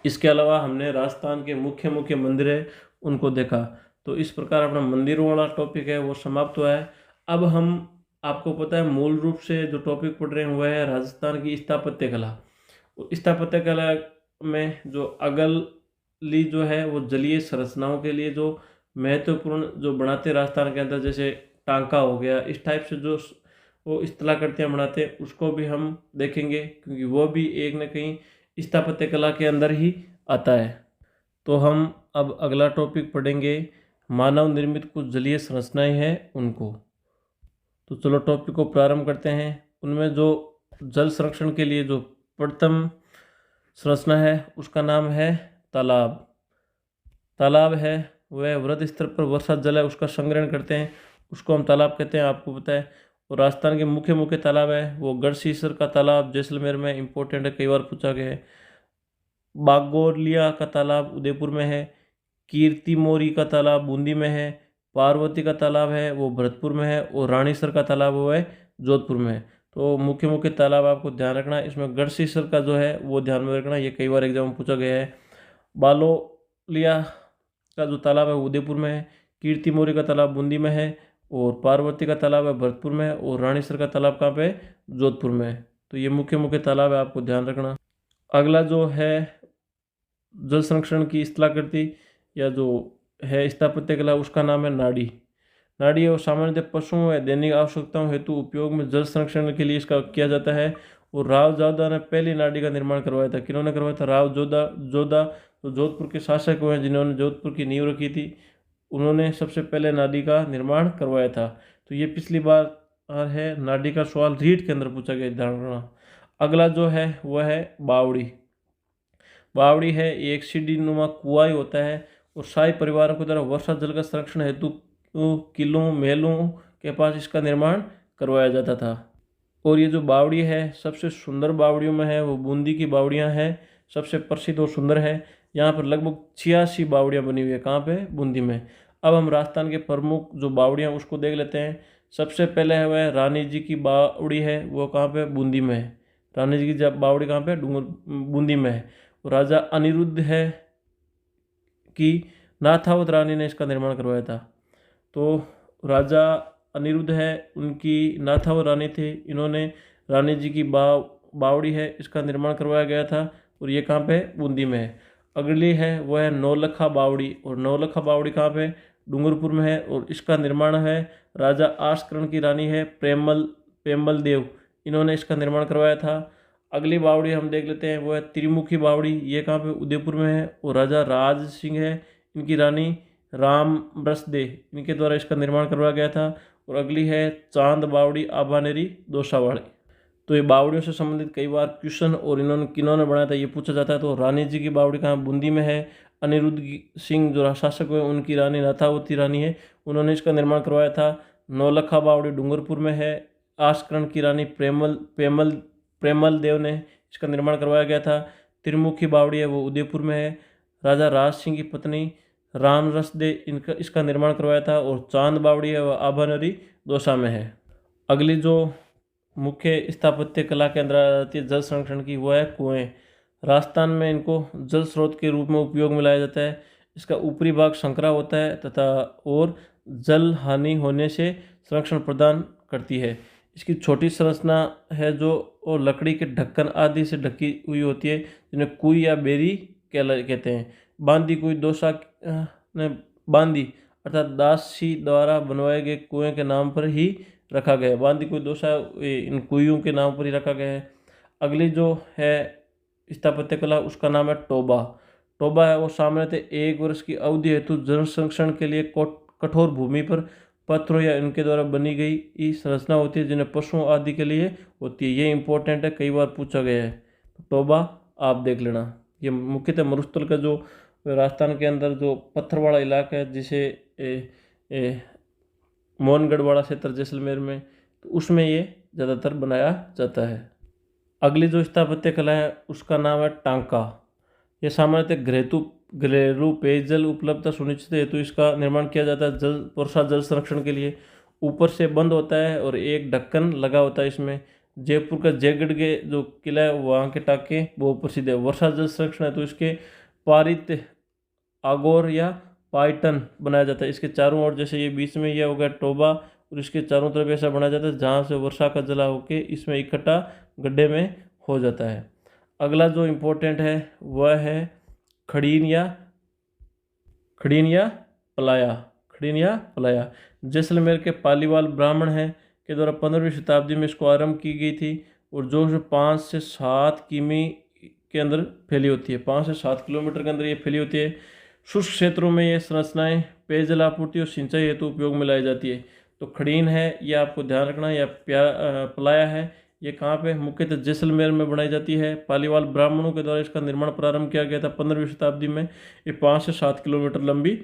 इसके अलावा हमने राजस्थान के मुख्य मुख्य मंदिर है उनको देखा। तो इस प्रकार अपना मंदिरों वाला टॉपिक है वो समाप्त हुआ है। अब हम, आपको पता है मूल रूप से जो टॉपिक पढ़ रहे हैं वह है राजस्थान की स्थापत्य कला। स्थापत्य कला में जो अगली जो है वो जलीय संरचनाओं के लिए जो महत्वपूर्ण जो बनाते राजस्थान के अंदर, जैसे टांका हो गया, इस टाइप से जो वो स्थलाकृतियाँ बनाते हैं उसको भी हम देखेंगे, क्योंकि वो भी एक न कहीं स्थापत्य कला के अंदर ही आता है। तो हम अब अगला टॉपिक पढ़ेंगे, मानव निर्मित कुछ जलीय संरचनाएं हैं उनको। तो चलो टॉपिक को प्रारंभ करते हैं। उनमें जो जल संरक्षण के लिए जो प्रथम संरचना है उसका नाम है तालाब। तालाब है वह वृहद स्तर पर वर्षा जल है उसका संग्रहण करते हैं, उसको हम तालाब कहते हैं, आपको पता है। और राजस्थान के मुख्य मुख्य तालाब है वो गढ़सीसर का तालाब जैसलमेर में इंपॉर्टेंट है, कई बार पूछा गया है। बागोलिया का तालाब उदयपुर में है। कीर्ति मोरी का तालाब बूंदी में है। पार्वती का तालाब है वो भरतपुर में है। और रानीसर का तालाब वो है जोधपुर में है। तो मुख्य मुख्य तालाब आपको ध्यान रखना है। इसमें गढ़सीसर का जो है वो ध्यान में रखना, ये कई बार एग्जाम में पूछा गया है। बालोलिया का जो तालाब है उदयपुर में है। कीर्ति मोरी का तालाब बूंदी में है। और पार्वती का तालाब है भरतपुर में है। और रानीसर का तालाब कहाँ पे है, जोधपुर में है। तो ये मुख्य मुख्य तालाब है, आपको ध्यान रखना। अगला जो है जल संरक्षण की स्थलाकृति या जो है स्थापत्य कला उसका नाम है नाड़ी। नाड़ी और सामान्यतः पशुओं व दैनिक आवश्यकताओं हेतु उपयोग में जल संरक्षण के लिए इसका किया जाता है। और राव जोधा ने पहली नाड़ी का निर्माण करवाया था। किन्होंने करवाया था, राव जोधा तो जोधपुर के शासक हुए जिन्होंने जोधपुर की नींव रखी थी, उन्होंने सबसे पहले नाड़ी का निर्माण करवाया था। तो ये पिछली बार है नाडी का सवाल रीट के अंदर पूछा गया, ध्यान रखना। अगला जो है वह है बावड़ी। बावड़ी है ये एक सीढ़ी नुमा कुआं ही होता है और शाही परिवारों के द्वारा वर्षा जल का संरक्षण हेतु किलों महलों के पास इसका निर्माण करवाया जाता था। और ये जो बावड़ी है सबसे सुंदर बावड़ियों में है वो बूंदी की बावड़ियाँ हैं, सबसे प्रसिद्ध और सुंदर है। यहाँ पर लगभग 86 बावड़ियाँ बनी हुई है, कहाँ पे? बूंदी में। अब हम राजस्थान के प्रमुख जो बावड़ियाँ उसको देख लेते हैं। सबसे पहले है वह रानी जी की बावड़ी है, वो कहाँ पे? बूंदी में है। रानी जी की जब बावड़ी कहाँ पे? बूंदी में है। और राजा अनिरुद्ध है कि नाथावत रानी ने इसका निर्माण करवाया था। तो राजा अनिरुद्ध है, उनकी नाथावत रानी थी, इन्होंने रानी जी की बावड़ी है इसका निर्माण करवाया गया था और ये कहाँ पे? बूंदी में है। अगली है वह है नौलखा बावड़ी, और नौलखा बावड़ी कहाँ पे? डूंगरपुर में है और इसका निर्माण है राजा आस्करण की रानी है पेमल देव, इन्होंने इसका निर्माण करवाया था। अगली बावड़ी हम देख लेते हैं, वो है त्रिमुखी बावड़ी, ये कहाँ पे? उदयपुर में है और राजा राज सिंह है, इनकी रानी राम रसदे, इनके द्वारा इसका निर्माण करवाया गया था। और अगली है चांद बावड़ी आभानेरी दोसावाड़ी। तो ये बावड़ियों से संबंधित कई बार क्वेश्चन और इन्होंने किन्होंने बनाया था ये पूछा जाता है। तो रानी जी की बावड़ी कहाँ? बूंदी में है। अनिरुद्ध सिंह जो शासक हुए उनकी रानी नाथावती रानी है, उन्होंने इसका निर्माण करवाया था। नौलखा बावड़ी डूंगरपुर में है। आस्करण की रानी प्रेमल देव ने इसका निर्माण करवाया गया था। त्रिमुखी बावड़ी है वो उदयपुर में है। राजा राज सिंह की पत्नी राम रसदे इसका निर्माण करवाया था। और चांद बावड़ी है वह आभानरी दौसा में है। अगली जो मुख्य स्थापत्य कला के अंदर आ जाती है जल संरक्षण की, वो है कुएँ। राजस्थान में इनको जल स्रोत के रूप में उपयोग में लाया जाता है। इसका ऊपरी भाग संकरा होता है तथा और जल हानि होने से संरक्षण प्रदान करती है। इसकी छोटी संरचना है जो और लकड़ी के ढक्कन आदि से ढकी हुई होती है, जिन्हें कुई या बेरी कहते हैं। बांदी कुई दोसा ने बांदी अर्थात दासी द्वारा बनवाए गए कुएं के नाम पर ही रखा गया है। बांदी कुई दोसा इन कुइयों के नाम पर ही रखा गया है। अगली जो है स्थापत्य कला उसका नाम है टोबा। टोबा है वो सामान्यतः 1 वर्ष की अवधि हेतु जल संरक्षण के लिए कठोर भूमि पर पत्थरों या इनके द्वारा बनी गई संरचना होती है, जिन्हें पशुओं आदि के लिए होती है। ये इंपॉर्टेंट है, कई बार पूछा गया है। टोबा आप देख लेना। ये मुख्यतः मरुस्थल का जो राजस्थान के अंदर जो पत्थर वाला इलाका है, जिसे मोहनगढ़ वाला क्षेत्र जैसलमेर में, तो उसमें ये ज़्यादातर बनाया जाता है। अगली जो स्थापत्य कला है उसका नाम है टांका। ये सामान्यतः घरेलू पेयजल उपलब्धता सुनिश्चित हेतु इसका निर्माण किया जाता है। वर्षा जल संरक्षण के लिए ऊपर से बंद होता है और एक ढक्कन लगा होता है इसमें। जयपुर का जयगढ़ के जो किला है वहाँ के टाँके बहुत प्रसिद्ध है। वर्षा जल संरक्षण है तो इसके पारित आगोर या पाइटन बनाया जाता है। इसके चारों ओर, जैसे ये बीच में ये हो गया टोबा, और इसके चारों तरफ ऐसा बनाया जाता है जहाँ से वर्षा का जला होके इसमें इकट्ठा गड्ढे में हो जाता है। अगला जो इम्पोर्टेंट है वह है खड़ीन या पलाया। जैसलमेर के पालीवाल ब्राह्मण है के द्वारा 15वीं शताब्दी में इसको आरंभ की गई थी और जो 5 से 7 किमी के अंदर फैली होती है। 5 से 7 किलोमीटर के अंदर ये फैली होती है। शुष्क क्षेत्रों में ये संरचनाएं पेयजल आपूर्ति और सिंचाई हेतु उपयोग में लाई जाती है। तो खड़ीन है ये आपको ध्यान रखना, या पलाया है ये कहाँ पे? मुख्यतः जैसलमेर में बनाई जाती है। पालीवाल ब्राह्मणों के द्वारा इसका निर्माण प्रारंभ किया गया था 15वीं शताब्दी में। ये 5 से 7 किलोमीटर लंबी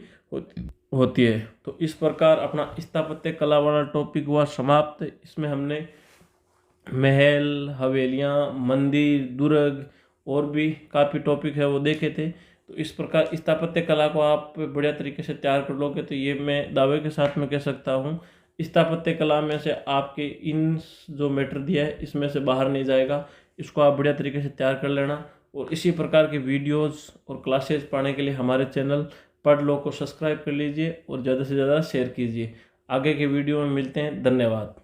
होती है। तो इस प्रकार अपना स्थापत्य कला वाला टॉपिक हुआ समाप्त। इसमें हमने महल, हवेलियाँ, मंदिर, दुर्ग और भी काफ़ी टॉपिक है वो देखे थे। तो इस प्रकार स्थापत्य कला को आप बढ़िया तरीके से तैयार कर लोगे तो ये मैं दावे के साथ में कह सकता हूँ स्थापत्य कला में से आपके इन जो मैटर दिया है इसमें से बाहर नहीं जाएगा। इसको आप बढ़िया तरीके से तैयार कर लेना और इसी प्रकार के वीडियोस और क्लासेस पाने के लिए हमारे चैनल पढ़ लो को सब्सक्राइब कर लीजिए और ज़्यादा से ज़्यादा शेयर कीजिए। आगे के वीडियो में मिलते हैं। धन्यवाद।